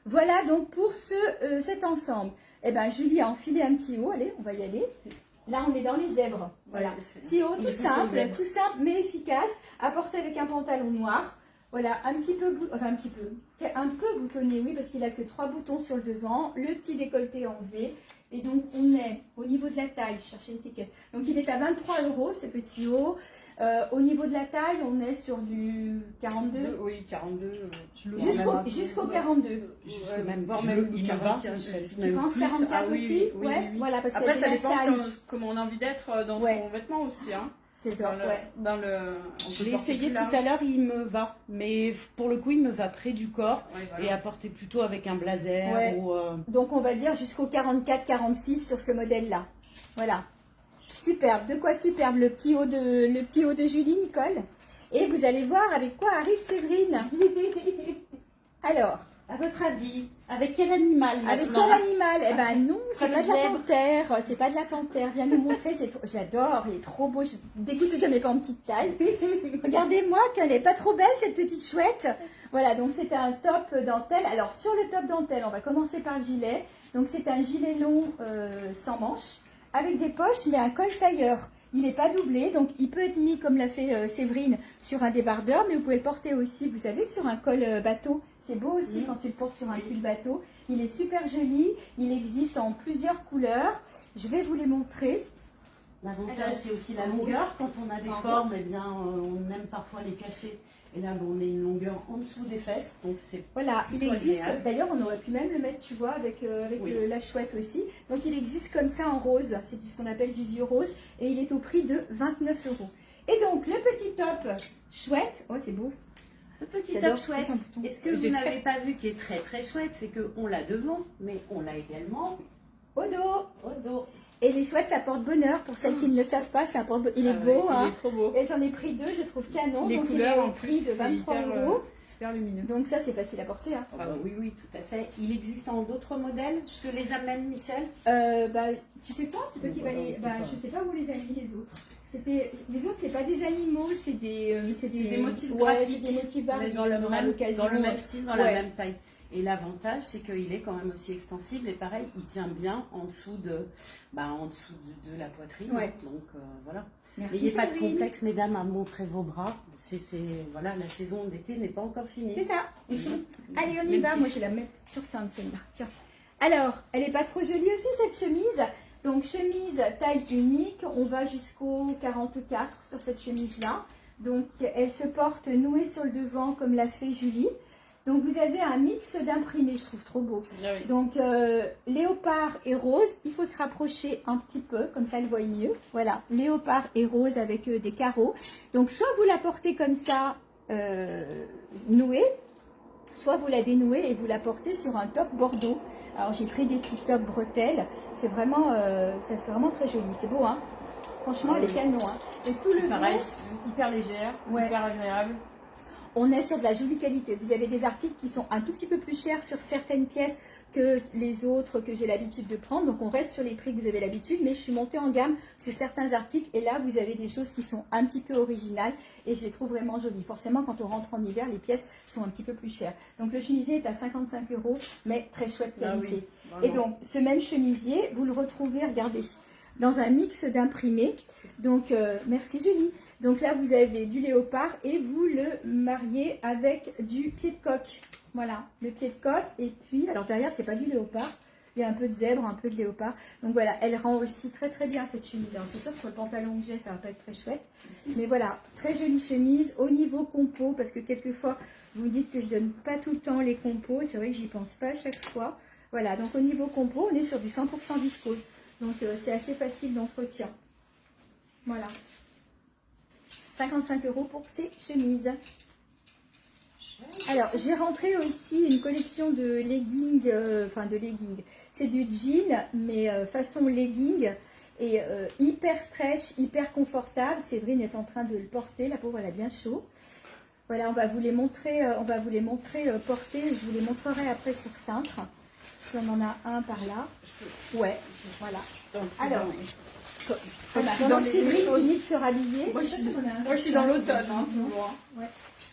S1: Voilà donc pour cet ensemble. Eh ben, Julie a enfilé un petit haut, allez, on va y aller. Là, on est dans les zèbres. Voilà, petit haut, tout simple, mais efficace, à porter avec un pantalon noir. Voilà, un peu boutonné, oui, parce qu'il a que 3 boutons sur le devant, le petit décolleté en V. Et donc, on est au niveau de la taille, je cherchais l'étiquette. Donc, il est à 23 € ce petit haut. Au niveau de la taille, on est sur du 42.
S2: Oui, 42.
S1: Jusqu'au 42.
S3: Jusqu'au même,
S2: voire
S3: je
S2: même
S3: le-
S2: 45.
S1: Tu penses 44 aussi?
S2: Oui,
S1: Ouais,
S2: oui.
S1: voilà, parce
S2: Après,
S1: qu'il y
S2: ça
S1: a des
S2: dépend
S1: tailles.
S2: comment on a envie d'être dans
S1: Ouais.
S2: son vêtement aussi. Hein.
S1: C'est top, ouais.
S2: On
S3: Je
S2: peut
S3: l'ai
S2: porter
S3: essayé
S2: plus
S3: tout
S2: large.
S3: à l'heure, il me va. Mais pour le coup, il me va près du corps
S2: Ouais, voilà.
S3: et à porter plutôt avec un blazer
S1: Ouais.
S3: ou...
S1: Donc on va dire jusqu'au 44-46 sur ce modèle-là. Voilà. Superbe. De quoi superbe le petit haut de Julie, Nicole. Et vous allez voir avec quoi arrive Séverine. Alors,
S3: À votre avis, avec quel animal
S1: avec
S3: maintenant
S1: quel animal? Eh ben non, c'est
S3: Comme
S1: pas de la
S3: zèbre.
S1: panthère. C'est pas de la panthère. Viens nous montrer. J'adore. Il est trop beau. Dégoûte que je n'ai pas en petite taille. Regardez-moi qu'elle est pas trop belle cette petite chouette. Voilà, donc c'est un top dentelle. Alors sur le top dentelle, on va commencer par le gilet. Donc c'est un gilet long sans manches avec des poches mais un col tailleur. Il n'est pas doublé, donc il peut être mis comme l'a fait Séverine sur un débardeur, mais vous pouvez le porter aussi, vous savez, sur un col bateau. C'est beau aussi quand tu le portes sur un pull bateau. Il est super joli, il existe en plusieurs couleurs. Je vais vous les montrer.
S3: L'avantage, c'est aussi la longueur. Quand on a des formes, eh bien, on aime parfois les cacher. Et là, on a une longueur en dessous des fesses, donc c'est...
S1: Voilà, il
S3: plutôt
S1: existe,
S3: agréable.
S1: d'ailleurs on aurait pu même le mettre, tu vois, avec
S3: Oui.
S1: la chouette aussi. Donc il existe comme ça en rose, c'est ce qu'on appelle du vieux rose, et il est au prix de 29 €. Et donc le petit top chouette, oh c'est beau.
S3: Le petit
S1: J'adore,
S3: top chouette,
S1: c'est un bouton.
S3: est-ce que vous n'avez pas vu qui est très très chouette, c'est qu'on l'a devant, mais on l'a également
S1: Au dos.
S3: au dos.
S1: Et les chouettes, ça porte bonheur. Pour celles qui ne le savent pas, ça porte il est
S2: Ah ouais,
S1: beau. Hein.
S2: Il est trop beau.
S1: Et j'en ai pris 2, je trouve canon.
S2: Les
S1: donc
S2: couleurs
S1: il est au
S2: en
S1: prix
S2: plus,
S1: de
S2: c'est
S1: 23
S2: hyper,
S1: €.
S2: super lumineux.
S1: Donc ça, c'est facile à porter. Hein.
S3: Ah bah oui, oui, tout à fait. Il existe en d'autres modèles. Je te les amène, Michel.
S1: Tu sais quoi? C'est toi qui vas les... je sais pas où les a mis les autres. Les autres, c'est pas des animaux, c'est des
S3: motifs
S1: ouais,
S3: graphiques,
S1: c'est des motifs
S3: mais
S1: graphiques.
S3: dans le
S1: On aura
S3: même
S1: l'occasion.
S3: style, dans la
S1: Ouais.
S3: même taille. Et l'avantage, c'est qu'il est quand même aussi extensible. Et pareil, il tient bien en dessous de la poitrine.
S1: Ouais.
S3: Donc voilà.
S1: Merci,
S3: N'ayez pas de
S1: Séverine.
S3: complexe, mesdames, à montrer vos bras. Voilà, la saison d'été n'est pas encore finie.
S1: C'est ça. Allez, on y va. Moi, je vais la mettre sur scène, celle-là. Tiens. Alors, elle n'est pas trop jolie aussi, cette chemise. Donc, chemise taille unique. On va jusqu'au 44 sur cette chemise-là. Donc, elle se porte nouée sur le devant, comme l'a fait Julie. Donc, vous avez un mix d'imprimés, je trouve trop beau.
S2: Ah oui.
S1: Donc, léopard et rose. Il faut se rapprocher un petit peu, comme ça, elle voit mieux. Voilà, léopard et rose avec des carreaux. Donc, soit vous la portez comme ça, nouée, soit vous la dénouez et vous la portez sur un top bordeaux. Alors, j'ai pris des petits tops bretelles. C'est vraiment, ça fait vraiment très joli. C'est beau, hein? Franchement, les canons. Hein. Et tout
S2: C'est
S1: le
S2: pareil,
S1: long,
S2: hyper légère,
S1: Ouais.
S2: hyper agréable.
S1: on est sur de la jolie qualité. Vous avez des articles qui sont un tout petit peu plus chers sur certaines pièces que les autres que j'ai l'habitude de prendre. Donc, on reste sur les prix que vous avez l'habitude, mais je suis montée en gamme sur certains articles. Et là, vous avez des choses qui sont un petit peu originales et je les trouve vraiment jolies. Forcément, quand on rentre en hiver, les pièces sont un petit peu plus chères. Donc, le chemisier est à 55 €, mais très chouette qualité.
S2: Ah oui,
S1: Et donc, ce même chemisier, vous le retrouvez, regardez, dans un mix d'imprimés. Donc, merci Julie. Donc là, vous avez du léopard et vous le mariez avec du pied de coq. Voilà, le pied de coq. Et puis, alors derrière, c'est pas du léopard. Il y a un peu de zèbre, un peu de léopard. Donc voilà, elle rend aussi très très bien cette chemise. Alors c'est sûr que sur le pantalon que j'ai, ça va pas être très chouette. Mais voilà, très jolie chemise. Au niveau compo, parce que quelquefois, vous dites que je donne pas tout le temps les compos. C'est vrai que j'y pense pas à chaque fois. Voilà, donc au niveau compo, on est sur du 100% viscose. Donc c'est assez facile d'entretien. Voilà. 55 € pour ces chemises. Alors, j'ai rentré aussi une collection de leggings, C'est du jean, mais façon legging. Et hyper stretch, hyper confortable. Séverine est en train de le porter. La pauvre, elle a bien chaud. Voilà, on va vous les montrer, portés. Je vous les montrerai après sur cintre. Si on en a un par là. Ouais, voilà. Alors, pendant que Séverine finit de se rhabiller.
S2: Moi, je suis dans l'automne, hein, toujours.
S1: Ouais.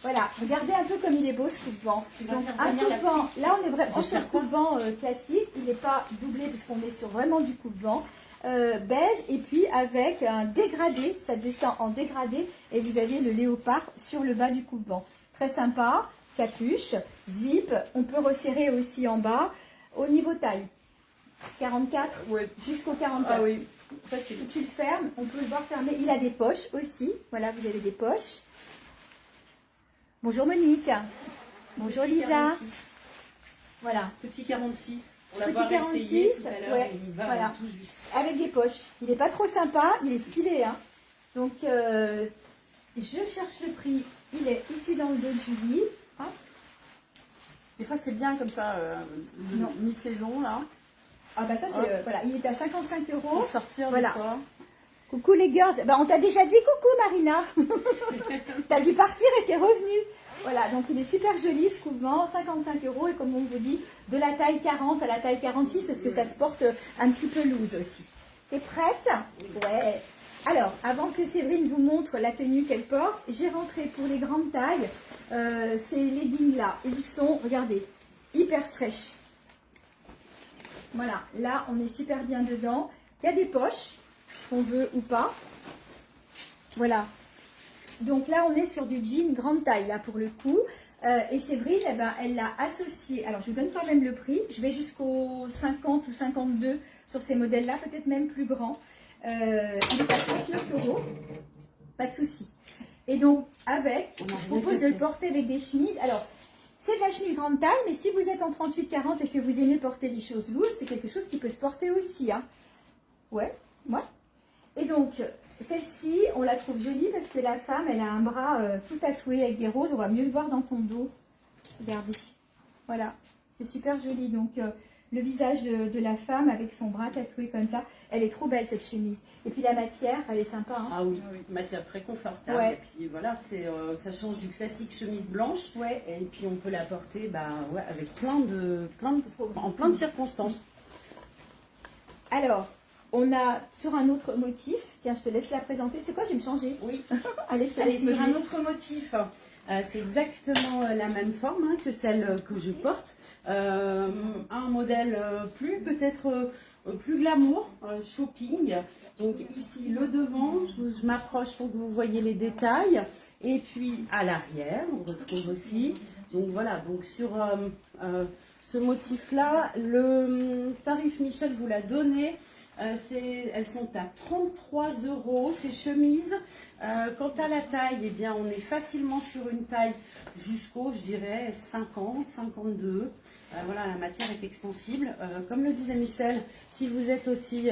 S1: Voilà, regardez un peu comme il est beau ce coupe-vent. Donc un coupe-vent, là on est vraiment sur coupe-vent classique, il n'est pas doublé puisqu'on est sur vraiment du coupe-vent beige et puis avec un dégradé, ça descend en dégradé et vous avez le léopard sur le bas du coupe-vent. Très sympa, capuche, zip, on peut resserrer aussi en bas. Au niveau taille, 44 jusqu'au 44.
S2: Ah oui.
S1: Si tu le fermes, on peut le voir fermer. Il a des poches aussi, voilà vous avez des poches. Bonjour Monique. Bonjour
S3: Petit
S1: Lisa.
S3: 46.
S1: Voilà.
S3: Petit 46. On
S1: Petit
S3: l'a
S1: 46,
S3: essayé tout à l'heure.
S1: ouais,
S3: Il va
S1: voilà.
S3: tout juste.
S1: Avec des poches. Il n'est pas trop sympa, il est stylé. Hein. Donc, je cherche le prix. Il est ici dans le dos de Julie. Hop.
S2: Des fois, c'est bien comme ça,
S1: Non.
S2: mi-saison, là.
S1: Ah bah ça, c'est voilà, il est à 55 €.
S2: Pour sortir
S1: Voilà.
S2: des fois.
S1: Coucou les girls. Bah, on t'a déjà dit coucou Marina. T'as dû partir et t'es revenue. Voilà, donc il est super joli ce coupe-vent, 55 € et comme on vous dit, de la taille 40 à la taille 46 parce que ça se porte un petit peu loose aussi. T'es prête? Ouais. Alors, avant que Séverine vous montre la tenue qu'elle porte, j'ai rentré pour les grandes tailles ces leggings-là. Ils sont, regardez, hyper stretch. Voilà, là on est super bien dedans. Il y a des poches, qu'on veut ou pas. Voilà. Donc là, on est sur du jean grande taille, là, pour le coup. Et Séverine, eh ben, elle l'a associé. Alors, je vous donne quand même le prix. Je vais jusqu'au 50 ou 52 sur ces modèles-là, peut-être même plus grand. Il est à 39 €. Pas de souci. Et donc, je propose de le porter avec des chemises. Alors, c'est de la chemise grande taille, mais si vous êtes en 38-40 et que vous aimez porter les choses lourdes, c'est quelque chose qui peut se porter aussi. Hein. Ouais. Et donc, celle-ci, on la trouve jolie parce que la femme, elle a un bras tout tatoué avec des roses. On va mieux le voir dans ton dos. Regardez. Voilà. C'est super joli. Donc, le visage de la femme avec son bras tatoué comme ça. Elle est trop belle, cette chemise. Et puis, la matière, elle est sympa. Hein.
S3: Ah oui, matière très confortable.
S1: Ouais.
S3: Et puis voilà, ça change du classique chemise blanche.
S1: Ouais.
S3: Et puis, on peut la porter avec en plein de circonstances.
S1: Alors, on a sur un autre motif. Tiens, je te laisse la présenter. Tu sais quoi, je vais me changer.
S3: Oui.
S1: Allez, je te
S3: Allez,
S1: laisse me
S3: sur un
S1: changer.
S3: autre motif. C'est exactement la même forme hein, que celle que je porte. Un modèle peut-être plus glamour, shopping. Donc ici le devant, je m'approche pour que vous voyez les détails. Et puis à l'arrière, on retrouve aussi. Donc voilà, donc sur ce motif-là, le tarif Michel vous l'a donné. Elles sont à 33 € ces chemises. Quant à la taille, eh bien, on est facilement sur une taille jusqu'au, je dirais, 50, 52. Voilà, la matière est extensible. Comme le disait Michel, si vous êtes aussi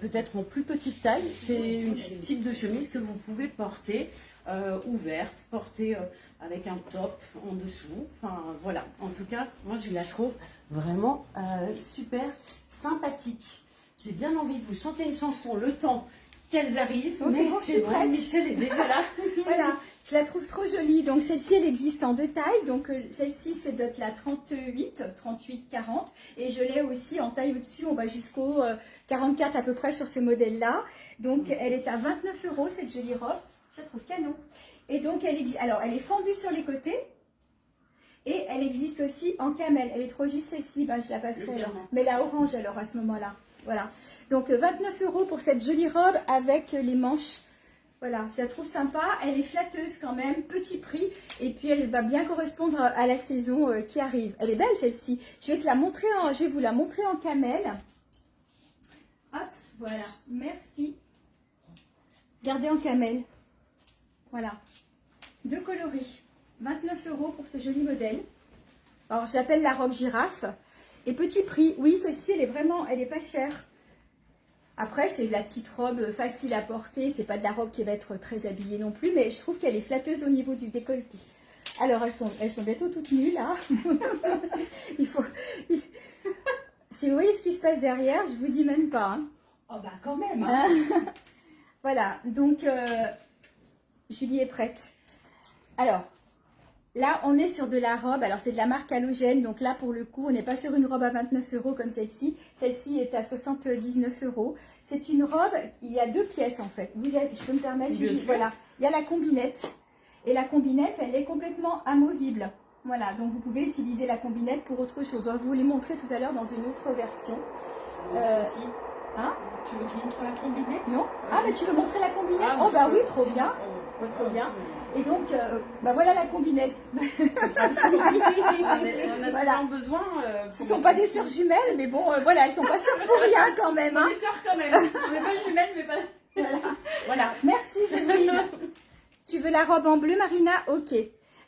S3: peut-être en plus petite taille, c'est un type de chemise que vous pouvez porter ouverte, porter avec un top en dessous. Enfin, voilà. En tout cas, moi, je la trouve vraiment super sympathique. J'ai bien envie de vous chanter une chanson le temps qu'elles arrivent,
S1: Oh,
S3: mais
S1: bon,
S3: c'est bon, Michel est déjà là.
S1: Voilà, je la trouve trop jolie. Donc celle-ci, elle existe en deux tailles. Donc celle-ci, c'est de la 38, 40. Et je l'ai aussi en taille au-dessus. On va jusqu'au 44 à peu près sur ce modèle-là. Donc elle est à 29 € cette jolie robe. Je la trouve canon. Et donc alors elle est fendue sur les côtés. Et elle existe aussi en camel. Elle est trop juste celle-ci. Je la passerai. Mais la orange alors à ce moment-là. Voilà, donc 29 € pour cette jolie robe avec les manches. Voilà, je la trouve sympa. Elle est flatteuse quand même, petit prix. Et puis elle va bien correspondre à la saison qui arrive. Elle est belle celle-ci. Je vais vous la montrer en camel. Hop, voilà, merci. Regardez en camel. Voilà, deux coloris. 29 € pour ce joli modèle. Alors je l'appelle la robe girafe. Et petit prix, oui, celle-ci, elle est pas chère. Après, c'est de la petite robe facile à porter. C'est pas de la robe qui va être très habillée non plus, mais je trouve qu'elle est flatteuse au niveau du décolleté. Alors, elles sont bientôt toutes nues, là. Si vous voyez ce qui se passe derrière, je vous dis même pas. Hein.
S3: Oh bah quand même hein.
S1: Voilà, donc, Julie est prête. Alors... Là, on est sur de la robe, alors c'est de la marque Halogène, donc là pour le coup, on n'est pas sur une robe à 29 € comme celle-ci. Celle-ci est à 79 €. C'est une robe, il y a deux pièces en fait. Je peux me permettre, Julie, voilà. Il y a la combinette, et la combinette, elle est complètement amovible. Voilà, donc vous pouvez utiliser la combinette pour autre chose. On va vous les montrer tout à l'heure dans une autre version. Hein?
S3: Tu veux que je montre la combinette?
S1: Non? Ah, mais tu veux montrer la combinette?
S3: Ah,
S1: oh bah oui, trop bien. Trop bien. Et donc, voilà la combinette.
S2: On a
S1: Voilà.
S2: souvent besoin.
S1: Ce ne sont pas des sœurs jumelles, mais bon, voilà, elles ne sont pas sœurs pour rien quand même. Hein.
S2: Des sœurs quand même. On n'est pas jumelles, mais pas.
S1: Voilà. Merci Séverine. Tu veux la robe en bleu, Marina? Ok.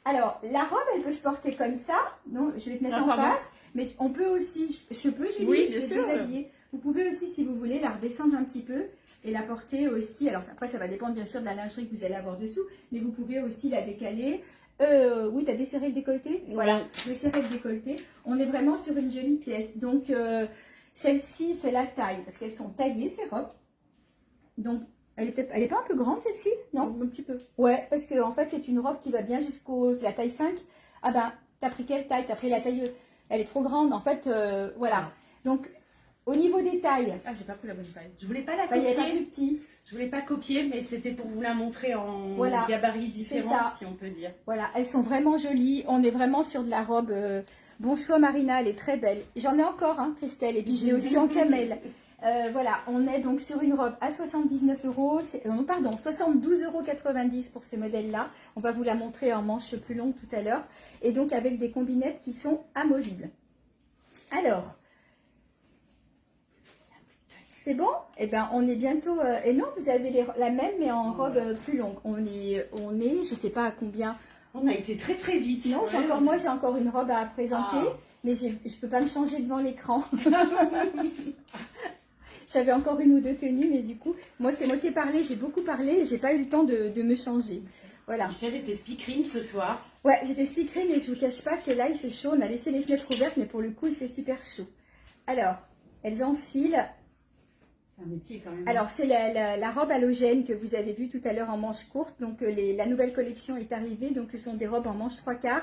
S1: Alors, la robe, elle peut se porter comme ça. Non, je vais te mettre en face. Mais on peut aussi, je peux, Julie,
S2: oui, bien
S1: je vais
S2: sûr.
S1: déshabiller. Vous pouvez aussi, si vous voulez, la redescendre un petit peu et la porter aussi. Alors après, ça va dépendre bien sûr de la lingerie que vous allez avoir dessous, mais vous pouvez aussi la décaler. Oui, tu as desserré le décolleté? Voilà, desserré le décolleté. On est vraiment sur une jolie pièce. Donc, celle-ci, c'est la taille, parce qu'elles sont taillées, ces robes. Donc, elle est pas un peu grande, celle-ci? Non?
S2: Un petit peu.
S1: Ouais, parce que en fait, c'est une robe qui va bien jusqu'au... C'est la taille 5. Ah ben, t'as pris quelle taille? T'as pris la taille... Elle est trop grande, en fait, voilà. Donc... Au niveau des tailles.
S2: Ah, j'ai pas pris la bonne taille.
S3: Je voulais pas la
S1: Il y a
S3: copier.
S1: pas plus petit.
S3: Je voulais pas copier, mais c'était pour vous la montrer en gabarit différent, si on peut dire.
S1: Voilà, elles sont vraiment jolies. On est vraiment sur de la robe. Bon choix, Marina, elle est très belle. J'en ai encore, hein, Christelle, et puis je l'ai aussi en camel. Voilà, on est donc sur une robe à 79 €. Pardon, 72,90 € pour ce modèle-là. On va vous la montrer en manche plus longue tout à l'heure. Et donc avec des combinettes qui sont amovibles. Alors... C'est bon? Eh bien, on est bientôt... Et non, vous avez la même, mais en robe plus longue. On est, je sais pas à combien...
S3: On a été très très vite.
S1: Non, moi, j'ai encore une robe à présenter, mais je ne peux pas me changer devant l'écran. J'avais encore une ou deux tenues, mais du coup, moi, c'est moitié parlé. J'ai beaucoup parlé et j'ai pas eu le temps de me changer. Voilà.
S3: Michel était speakerine ce soir.
S1: Ouais, j'étais speakerine et je vous cache pas que là, il fait chaud. On a laissé les fenêtres ouvertes, mais pour le coup, il fait super chaud. Alors, elles enfilent...
S3: C'est un métier quand même.
S1: Alors, c'est la robe halogène que vous avez vue tout à l'heure en manche courte. Donc, la nouvelle collection est arrivée. Donc, ce sont des robes en manche 3/4.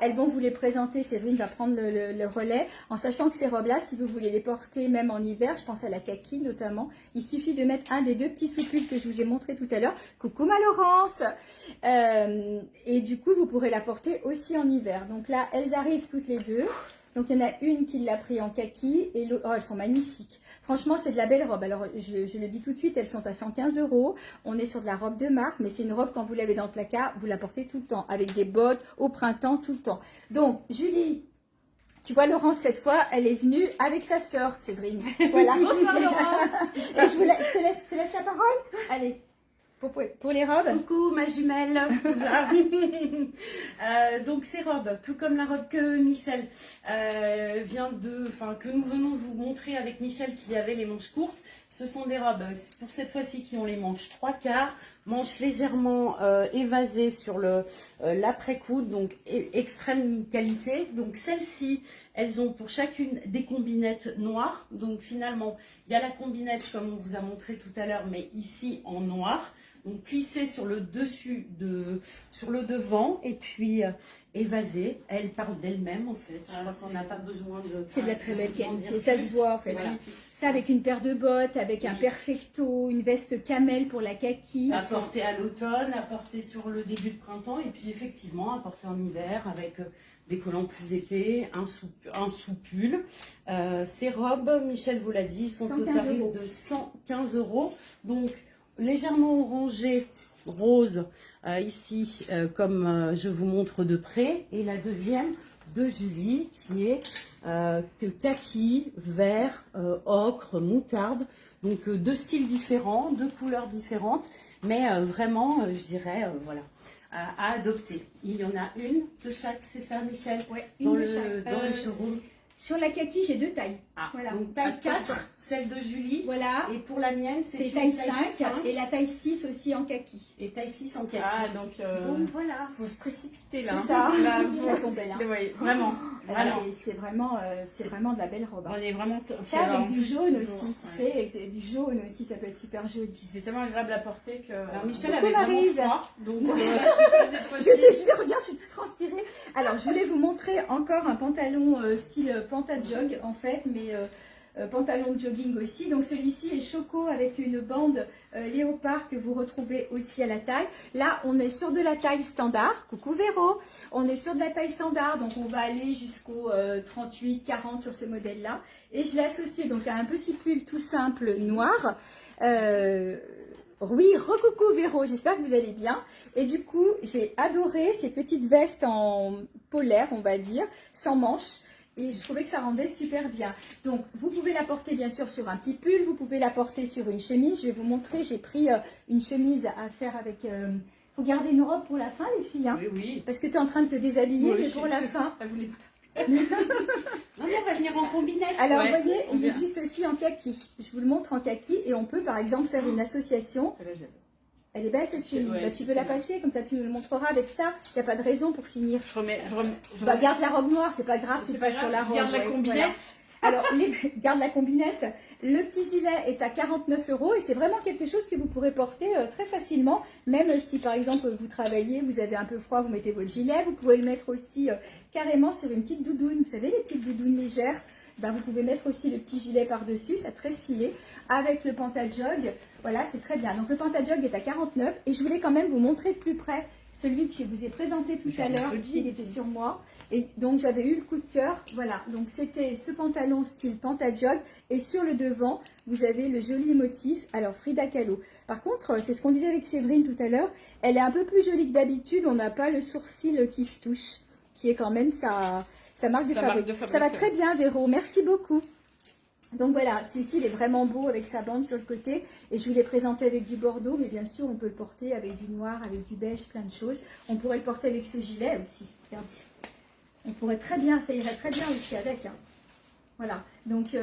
S1: elles vont vous les présenter. Séverine va prendre le relais, en sachant que ces robes-là, si vous voulez les porter même en hiver, je pense à la kaki notamment, il suffit de mettre un des deux petits soupules que je vous ai montré tout à l'heure. Coucou ma Laurence. Et du coup, vous pourrez la porter aussi en hiver. Donc là, elles arrivent toutes les deux. Donc il y en a une qui l'a pris en kaki et l'autre, oh, elles sont magnifiques. Franchement, c'est de la belle robe. Alors, je le dis tout de suite, elles sont à 115 €. On est sur de la robe de marque, mais c'est une robe, quand vous l'avez dans le placard, vous la portez tout le temps, avec des bottes, au printemps, tout le temps. Donc, Julie, tu vois, Laurence, cette fois, elle est venue avec sa sœur, Séverine. Voilà.
S2: Bonsoir, Laurence.
S1: Et je te laisse la parole. Allez. Pour les robes.
S3: Coucou ma jumelle. Donc ces robes, tout comme la robe que Michel que nous venons de vous montrer avec Michel qui avait les manches courtes, ce sont des robes pour cette fois-ci qui ont les manches 3/4, manches légèrement évasées sur l'après-coude, donc extrême qualité. Donc celles-ci, elles ont pour chacune des combinettes noires. Donc finalement, il y a la combinette comme on vous a montré tout à l'heure, mais ici en noir. Donc plissée sur le dessus, sur le devant, et puis évasée. Elle parle d'elle-même en fait. Je crois qu'on n'a pas besoin de...
S1: C'est de la très belle qualité, ça se voit en fait. Voilà. Ça avec une paire de bottes, avec un perfecto, une veste camel pour la kaki.
S3: À porter à l'automne, à porter sur le début de printemps, et puis effectivement à porter en hiver avec des collants plus épais, un sous-pull. Ces robes, Michel vous l'a dit, sont au tarif de 115 €. Donc légèrement orangé, rose, ici, comme je vous montre de près. Et la deuxième de Julie, qui est kaki, vert, ocre, moutarde. Donc deux styles différents, deux couleurs différentes, mais vraiment, je dirais, voilà, à adopter. Il y en a une de chaque, c'est ça Michel?
S1: Oui,
S3: dans le showroom.
S1: Sur la kaki, j'ai 2 tailles.
S3: Ah,
S1: voilà.
S3: Donc taille 4, celle de Julie.
S1: Voilà.
S3: Et pour la mienne, c'est
S1: taille 5 et la taille 6 aussi en kaki.
S3: Et taille 6 en kaki.
S2: Ah, donc
S3: voilà.
S2: faut se précipiter là.
S1: C'est ça.
S2: Là,
S1: Elles sont belles. Hein.
S2: Oui, vraiment.
S1: C'est vraiment de la belle robe. Hein.
S2: On est vraiment...
S1: Ça avec du jaune aussi, tu sais, avec du jaune aussi, ça peut être super joli.
S2: Puis c'est tellement agréable à porter que...
S3: Alors Michel avait vraiment froid, donc...
S1: Regarde, je suis toute transpirée. Alors, je voulais vous montrer encore un pantalon style panta-jog, en fait, mais pantalon de jogging aussi. Donc, celui-ci est choco avec une bande léopard que vous retrouvez aussi à la taille. Là, on est sur de la taille standard. Coucou Véro. On est sur de la taille standard, donc on va aller jusqu'au 38-40 sur ce modèle-là. Et je l'ai associé donc à un petit pull tout simple noir. Oui, recoucou Véro, j'espère que vous allez bien. Et du coup, j'ai adoré ces petites vestes en polaire, on va dire, sans manches. Et je trouvais que ça rendait super bien. Donc, vous pouvez la porter bien sûr sur un petit pull, vous pouvez la porter sur une chemise. Je vais vous montrer, j'ai pris une chemise à faire avec... Faut garder une robe pour la fin, les filles. Hein,
S3: oui, oui.
S1: Parce que tu es en train de te déshabiller, mais pour la fin...
S3: Non, on va venir en combinette.
S1: Alors, vous voyez, il existe aussi en kaki. Je vous le montre en kaki et on peut par exemple faire une association. Elle est belle cette chemise. Bah, tu veux la passer, comme ça tu nous le montreras avec ça. Il n'y a pas de raison pour finir. Bah, garde la robe noire, c'est pas grave, tu passes sur la robe.
S2: Garde la combinette.
S1: Voilà. Alors, garde la combinette. Le petit gilet est à 49 € et c'est vraiment quelque chose que vous pourrez porter très facilement. Même si par exemple vous travaillez, vous avez un peu froid, vous mettez votre gilet. Vous pouvez le mettre aussi carrément sur une petite doudoune. Vous savez, les petites doudounes légères. Ben, vous pouvez mettre aussi le petit gilet par-dessus, c'est très stylé. Avec le panta-jog, voilà, c'est très bien. Donc le panta-jog est à 49 et je voulais quand même vous montrer de plus près celui que je vous ai présenté tout à l'heure, il était sur moi. Et donc j'avais eu le coup de cœur, voilà. Donc c'était ce pantalon style panta-jog et sur le devant, vous avez le joli motif, alors Frida Kahlo. Par contre, c'est ce qu'on disait avec Séverine tout à l'heure, elle est un peu plus jolie que d'habitude, on n'a pas le sourcil qui se touche, qui est quand même sa marque de fabrique. Ça va très bien Véro, merci beaucoup. Donc voilà, celui-ci il est vraiment beau avec sa bande sur le côté et je vous l'ai présenté avec du bordeaux, mais bien sûr on peut le porter avec du noir, avec du beige, plein de choses. On pourrait le porter avec ce gilet aussi, regardez. On pourrait très bien, ça irait très bien aussi avec. Hein. Voilà, donc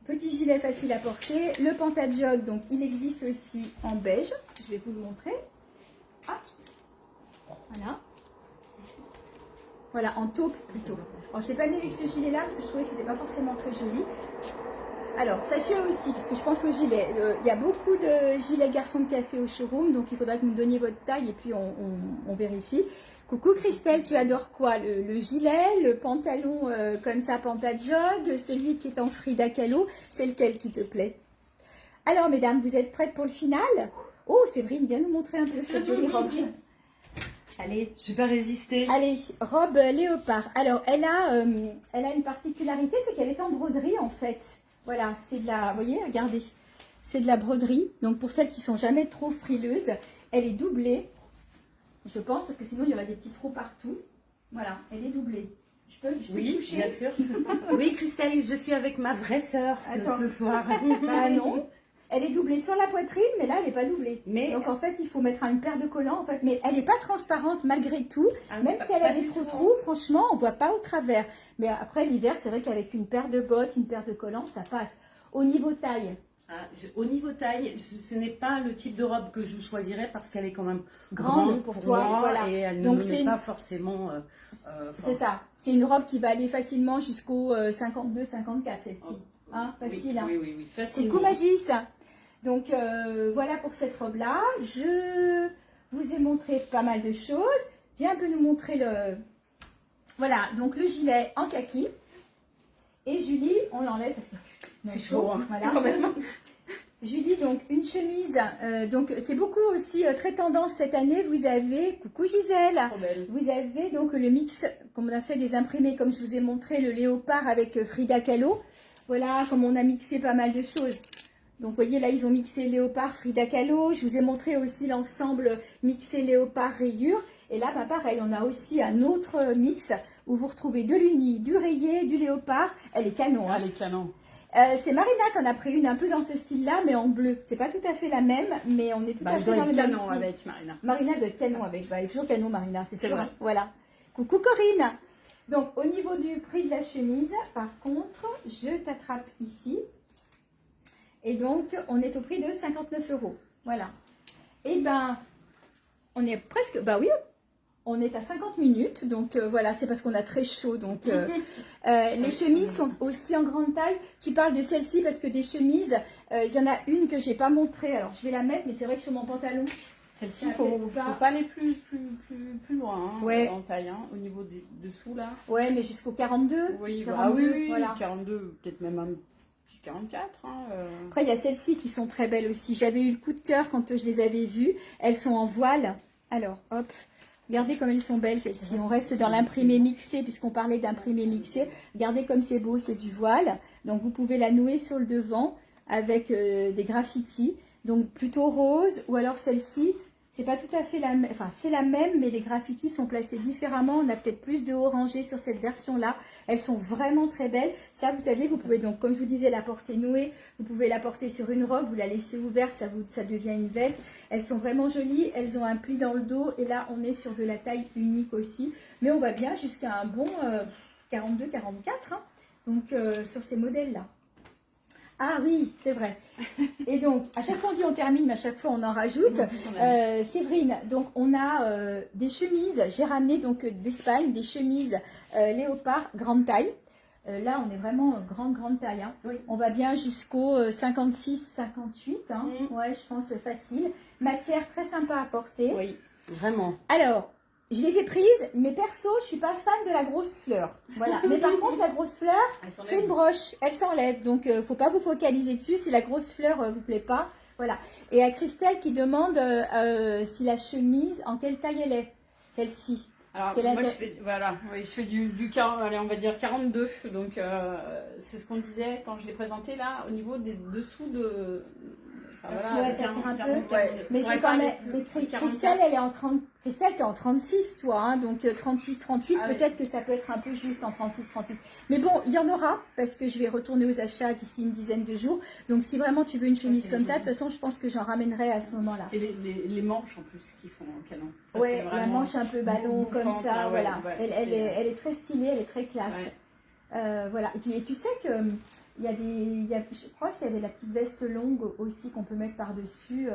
S1: petit gilet facile à porter. Le panta-jog, donc il existe aussi en beige, je vais vous le montrer. Ah, voilà. Voilà, en taupe plutôt. Alors je ne l'ai pas mis avec ce gilet là parce que je trouvais que ce n'était pas forcément très joli. Alors, sachez aussi, parce que je pense au gilet, il y a beaucoup de gilets garçons de café au showroom, donc il faudra que vous me donniez votre taille et puis on vérifie. Coucou Christelle, tu adores quoi? Le gilet, le pantalon comme ça, pantajog, celui qui est en Frida Kahlo, c'est lequel qui te plaît? Alors mesdames, vous êtes prêtes pour le final? Oh, Séverine, viens nous montrer un peu cette jolie robe.
S3: Allez, je vais pas résister.
S1: Allez, robe léopard. Alors, elle a une particularité, c'est qu'elle est en broderie en fait. Voilà, c'est de la, vous voyez, regardez, c'est de la broderie. Donc pour celles qui sont jamais trop frileuses, elle est doublée, je pense, parce que sinon il y aurait des petits trous partout. Voilà, elle est doublée. Je peux
S3: Oui,
S1: toucher?
S3: bien sûr. Oui, Christelle, je suis avec ma vraie sœur ce soir.
S1: Bah non. Elle est doublée sur la poitrine, mais là, elle n'est pas doublée.
S3: Mais...
S1: Donc, en fait, il faut mettre une paire de collants. En fait. Mais elle n'est pas transparente malgré tout.
S3: Ah,
S1: Même si elle a des trous, franchement, on ne voit pas au travers. Mais après, l'hiver, c'est vrai qu'avec une paire de bottes, une paire de collants, ça passe. Au niveau taille.
S3: Au niveau taille, ce n'est pas le type de robe que je choisirais parce qu'elle est quand même
S1: Grande pour toi,
S3: moi,
S1: voilà.
S3: Et elle
S1: Donc,
S3: ne met pas forcément...
S1: c'est ça. C'est une robe qui va aller facilement jusqu'au 52-54, celle-ci. Hein, facile.
S3: Oui, oui, oui, facile.
S1: Coucou Magis. Donc voilà pour cette robe là, je vous ai montré pas mal de choses. Viens un peu nous montrer le, voilà, donc le gilet en kaki. Et Julie, on l'enlève parce que
S3: c'est chaud, hein.
S1: Voilà. Julie, donc une chemise, donc c'est beaucoup aussi très tendance cette année. Vous avez, coucou Gisèle, vous avez donc le mix, comme on a fait des imprimés, comme je vous ai montré, le léopard avec Frida Kahlo. Voilà, comme on a mixé pas mal de choses. Donc, vous voyez, là, ils ont mixé léopard, Frida Kahlo. Je vous ai montré aussi l'ensemble mixé léopard, rayure. Et là, bah, pareil, on a aussi un autre mix où vous retrouvez de l'uni, du rayé, du léopard. Elle est canon.
S2: Ah, elle est canon.
S1: C'est Marina qu'on a pris une un peu dans ce style-là, mais en bleu. C'est pas tout à fait la même, mais on est tout à fait dans le même
S2: canon
S1: style.
S2: avec Marina.
S1: Marina doit être canon avec. Bah, elle est toujours canon, Marina, c'est sûr.
S2: Vrai.
S1: Voilà. Coucou Corinne. Donc, au niveau du prix de la chemise, par contre, je t'attrape ici. Et donc, on est au prix de 59 €. Voilà. Et ben, on est presque, bah oui, on est à 50 minutes. Donc, voilà, c'est parce qu'on a très chaud. Donc, les chemises sont aussi en grande taille. Tu parles de celle-ci parce que des chemises, il y en a une que je n'ai pas montrée. Alors, je vais la mettre, mais c'est vrai que sur mon pantalon,
S2: celle-ci, il ne faut pas aller plus loin hein,
S1: ouais.
S2: En taille, hein, au niveau des dessous là.
S1: Ouais, mais jusqu'au 42.
S2: Oui,
S1: 42,
S2: oui,
S1: voilà.
S2: 42, peut-être même un 44. Hein,
S1: Après, il y a celles-ci qui sont très belles aussi. J'avais eu le coup de cœur quand je les avais vues. Elles sont en voile. Alors, hop, regardez comme elles sont belles celles-ci. On reste dans l'imprimé mixé puisqu'on parlait d'imprimé mixé. Regardez comme c'est beau, c'est du voile. Donc, vous pouvez la nouer sur le devant avec des graffitis. Donc, plutôt rose ou alors celle-ci. C'est pas tout à fait la même, enfin c'est la même, mais les graffitis sont placés différemment. On a peut-être plus de orangé sur cette version-là. Elles sont vraiment très belles. Ça, vous savez, vous pouvez donc, comme je vous disais, la porter nouée. Vous pouvez la porter sur une robe, vous la laissez ouverte, ça devient une veste. Elles sont vraiment jolies. Elles ont un pli dans le dos. Et là, on est sur de la taille unique aussi. Mais on va bien jusqu'à un bon 42-44. Hein. Donc, sur ces modèles-là. Ah oui, c'est vrai. Et donc, à chaque fois on dit on termine, mais à chaque fois on en rajoute. Séverine, donc on a des chemises. J'ai ramené donc d'Espagne des chemises léopard grande taille. Là, on est vraiment grande taille. Hein.
S3: Oui.
S1: On va bien jusqu'au 56-58. Hein. Ouais, je pense facile. Matière très sympa à porter.
S3: Oui, vraiment.
S1: Alors, je les ai prises, mais perso, je suis pas fan de la grosse fleur. Voilà. Mais par contre, la grosse fleur, c'est une broche. Elle s'enlève. Donc, faut pas vous focaliser dessus. Si la grosse fleur vous plaît pas, voilà. Et à Christelle qui demande si la chemise, en quelle taille elle est, celle-ci.
S2: Alors, moi, je fais, voilà, oui, je fais du 40, allez, on va dire 42. Donc, c'est ce qu'on disait quand je l'ai présenté là, au niveau des dessous de... Voilà,
S1: ouais, ça tire un peu.
S2: Ouais.
S1: Mais j'ai quand même. Christelle, elle est en 30. Christelle, t'es en 36, toi, hein, donc 36-38. Ah, peut-être que ça peut être un peu juste en 36-38. Mais bon, il y en aura parce que je vais retourner aux achats d'ici une dizaine de jours. Donc, si vraiment tu veux une chemise comme ça, de toute façon, je pense que j'en ramènerai à ce moment-là.
S2: C'est les manches en plus qui sont en canon. Ça
S1: ouais, la manche un peu ballon comme ça, voilà.
S2: Ouais,
S1: elle est très stylée, elle est très classe. Ouais. Voilà. Et tu sais que. Il y a je crois qu'il y avait la petite veste longue aussi qu'on peut mettre par-dessus,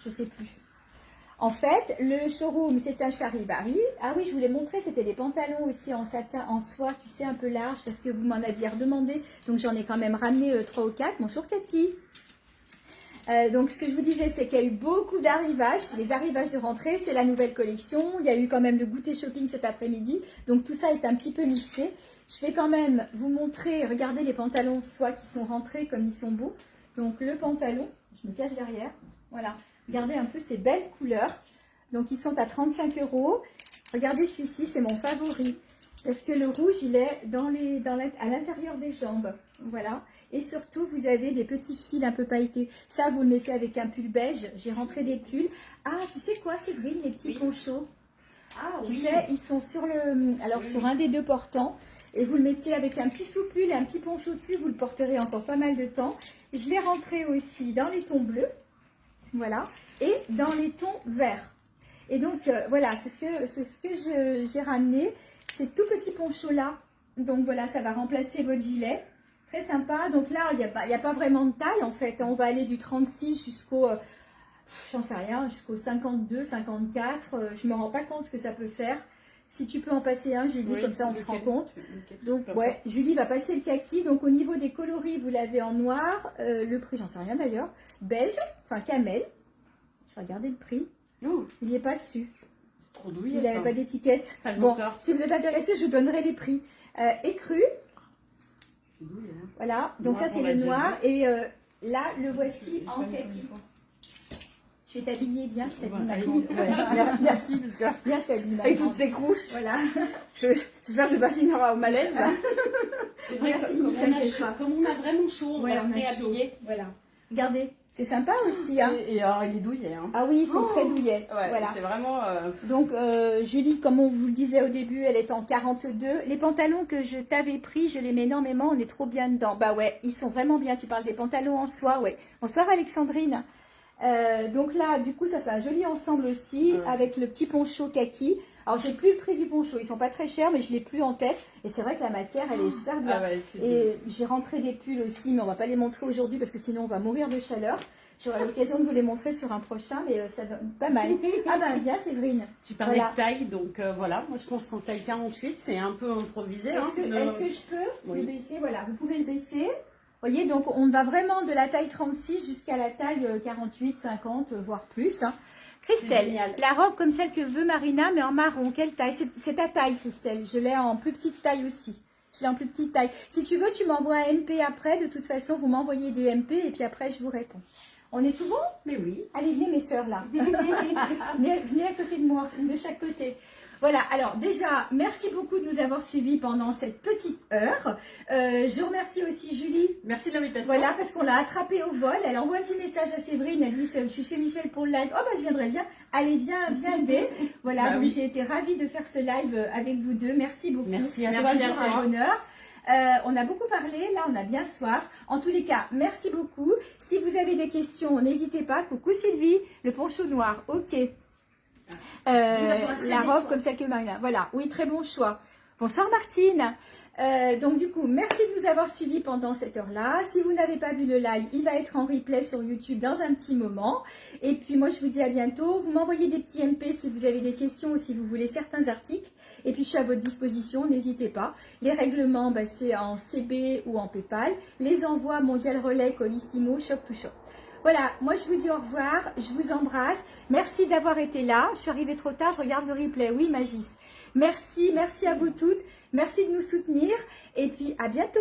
S1: je sais plus. En fait, le showroom, c'est un Charivari. Ah oui, je vous l'ai montré, c'était des pantalons aussi en satin, en soie, tu sais, un peu large, parce que vous m'en aviez redemandé. Donc, j'en ai quand même ramené 3 ou 4. Bonjour, Cathy. Donc, ce que je vous disais, c'est qu'il y a eu beaucoup d'arrivages. Les arrivages de rentrée, c'est la nouvelle collection. Il y a eu quand même le goûter shopping cet après-midi. Donc, tout ça est un petit peu mixé. Je vais quand même vous montrer, regardez les pantalons soie qui sont rentrés comme ils sont beaux. Donc, le pantalon, je me cache derrière. Voilà. Regardez un peu ces belles couleurs. Donc, ils sont à 35 €. Regardez celui-ci, c'est mon favori. Parce que le rouge, il est à l'intérieur des jambes. Voilà. Et surtout, vous avez des petits fils un peu pailletés. Ça, vous le mettez avec un pull beige. J'ai rentré des pulls. Ah, tu sais quoi, Séverine, les petits ponchos.
S3: Ah
S1: Tu
S3: oui.
S1: sais, ils sont sur sur un des deux portants. Et vous le mettez avec un petit sous-pull et un petit poncho dessus. Vous le porterez encore pas mal de temps. Je l'ai rentré aussi dans les tons bleus. Voilà. Et dans les tons verts. Et donc, voilà, c'est ce que j'ai ramené. Ces tout petits ponchos là. Donc, voilà, ça va remplacer votre gilet. Très sympa. Donc là, il n'y a pas vraiment de taille en fait. On va aller du 36 jusqu'au, j'en sais rien, jusqu'au 52, 54. Je ne me rends pas compte ce que ça peut faire. Si tu peux en passer un, Julie,
S2: Oui,
S1: comme ça on se rend compte. Donc,
S2: D'accord.
S1: ouais, Julie va passer le kaki. Donc, au niveau des coloris, vous l'avez en noir. Le prix, j'en sais rien d'ailleurs. Beige, enfin camel. Je vais regarder le prix.
S2: Oh,
S1: Il n'y est pas dessus.
S2: c'est trop douillet
S1: Il n'avait
S2: ça.
S1: pas d'étiquette.
S3: Pas
S1: Bon,
S3: encore.
S1: si vous êtes intéressé, je vous donnerai les prix. Écru.
S2: C'est douillet, hein.
S1: Voilà, donc
S3: Noir,
S1: ça c'est
S3: on
S1: le
S3: l'a déjà
S1: noir et là le voici
S2: Je vais
S1: en
S2: pas mettre
S1: kaki.
S2: une fois.
S1: Je vais t'habiller, viens, je t'habille ma
S2: Allez,
S1: grande.
S2: ouais, merci parce que
S1: Viens, je t'habille ma
S2: avec
S1: grande.
S2: toutes ces couches,
S1: Voilà.
S2: j'espère que je vais pas finir au malaise.
S3: C'est vrai
S1: Merci,
S3: que
S1: t'inquiète pas.
S3: comme on a vraiment chaud, on
S1: Ouais,
S3: va
S1: on
S3: se
S1: a chaud.
S3: réhabiller.
S1: Voilà. Regardez, c'est sympa aussi. Hein.
S2: Et alors il est douillet. Hein.
S1: Ah oui, ils sont
S3: Oh.
S1: très douillets.
S2: Ouais,
S1: Voilà.
S2: c'est vraiment.
S1: Donc Julie, comme on vous le disait au début, elle est en 42. Les pantalons que je t'avais pris, je les mets énormément, on est trop bien dedans. Bah ouais, ils sont vraiment bien. Tu parles des pantalons en soie, ouais. Bonsoir Alexandrine. Donc là, du coup, ça fait un joli ensemble aussi,
S2: Ouais.
S1: avec le petit poncho kaki. Alors, j'ai plus le prix du poncho, ils sont pas très chers, mais je l'ai plus en tête. Et c'est vrai que la matière, elle est super bien.
S2: Ah ouais, c'est
S1: Et j'ai rentré des pulls aussi, mais on va pas les montrer aujourd'hui parce que sinon on va mourir de chaleur. J'aurai l'occasion de vous les montrer sur un prochain, mais ça donne pas mal. Ah ben bien, Séverine.
S3: Tu parlais
S1: Voilà.
S3: de taille, donc voilà. Moi, je pense qu'en taille 48, c'est un peu improvisé.
S1: Est-ce que je peux
S3: Oui.
S1: le baisser? Voilà, vous pouvez le baisser. Vous voyez, donc on va vraiment de la taille 36 jusqu'à la taille 48, 50, voire plus. Hein. Christelle,
S3: génial.
S1: la robe comme celle que veut Marina, mais en marron, quelle taille? C'est ta taille, Christelle. Je l'ai en plus petite taille aussi. Je l'ai en plus petite taille. Si tu veux, tu m'envoies un MP après. De toute façon, vous m'envoyez des MP et puis après, je vous réponds. On est tout bon?
S3: Mais oui.
S1: Allez, venez mes sœurs là. venez à côté de moi, une de chaque côté. Voilà, alors déjà, merci beaucoup de nous avoir suivis pendant cette petite heure. Je remercie aussi Julie.
S2: Merci de l'invitation.
S1: Voilà, parce qu'on l'a attrapée au vol. Elle envoie un petit message à Séverine. Elle dit, je suis chez Michel pour le live. Oh, bah, je viendrai bien. Allez, viens dès. Voilà,
S2: Bah
S1: donc
S2: oui.
S1: j'ai été ravie de faire ce live avec vous deux. Merci beaucoup.
S3: Merci à
S1: C'est
S3: toi.
S1: toujours un bonheur. On a beaucoup parlé, là on a bien soif. En tous les cas, merci beaucoup. Si vous avez des questions, n'hésitez pas. Coucou Sylvie, le poncho noir, ok.
S3: choix, c'est
S1: La
S3: des
S1: robe
S3: choix.
S1: comme celle que Marina. Voilà, oui, très bon choix. Bonsoir Martine. Donc du coup, merci de nous avoir suivis pendant cette heure-là. Si vous n'avez pas vu le live, il va être en replay sur YouTube dans un petit moment. Et puis moi, je vous dis à bientôt. Vous m'envoyez des petits MP si vous avez des questions ou si vous voulez certains articles. Et puis je suis à votre disposition, n'hésitez pas. Les règlements, bah, c'est en CB ou en PayPal. Les envois Mondial Relais, Colissimo, Shop to Shop. Voilà, moi je vous dis au revoir, je vous embrasse. Merci d'avoir été là. Je suis arrivée trop tard, je regarde le replay. Oui, Magis. Merci à vous toutes. Merci de nous soutenir. Et puis à bientôt.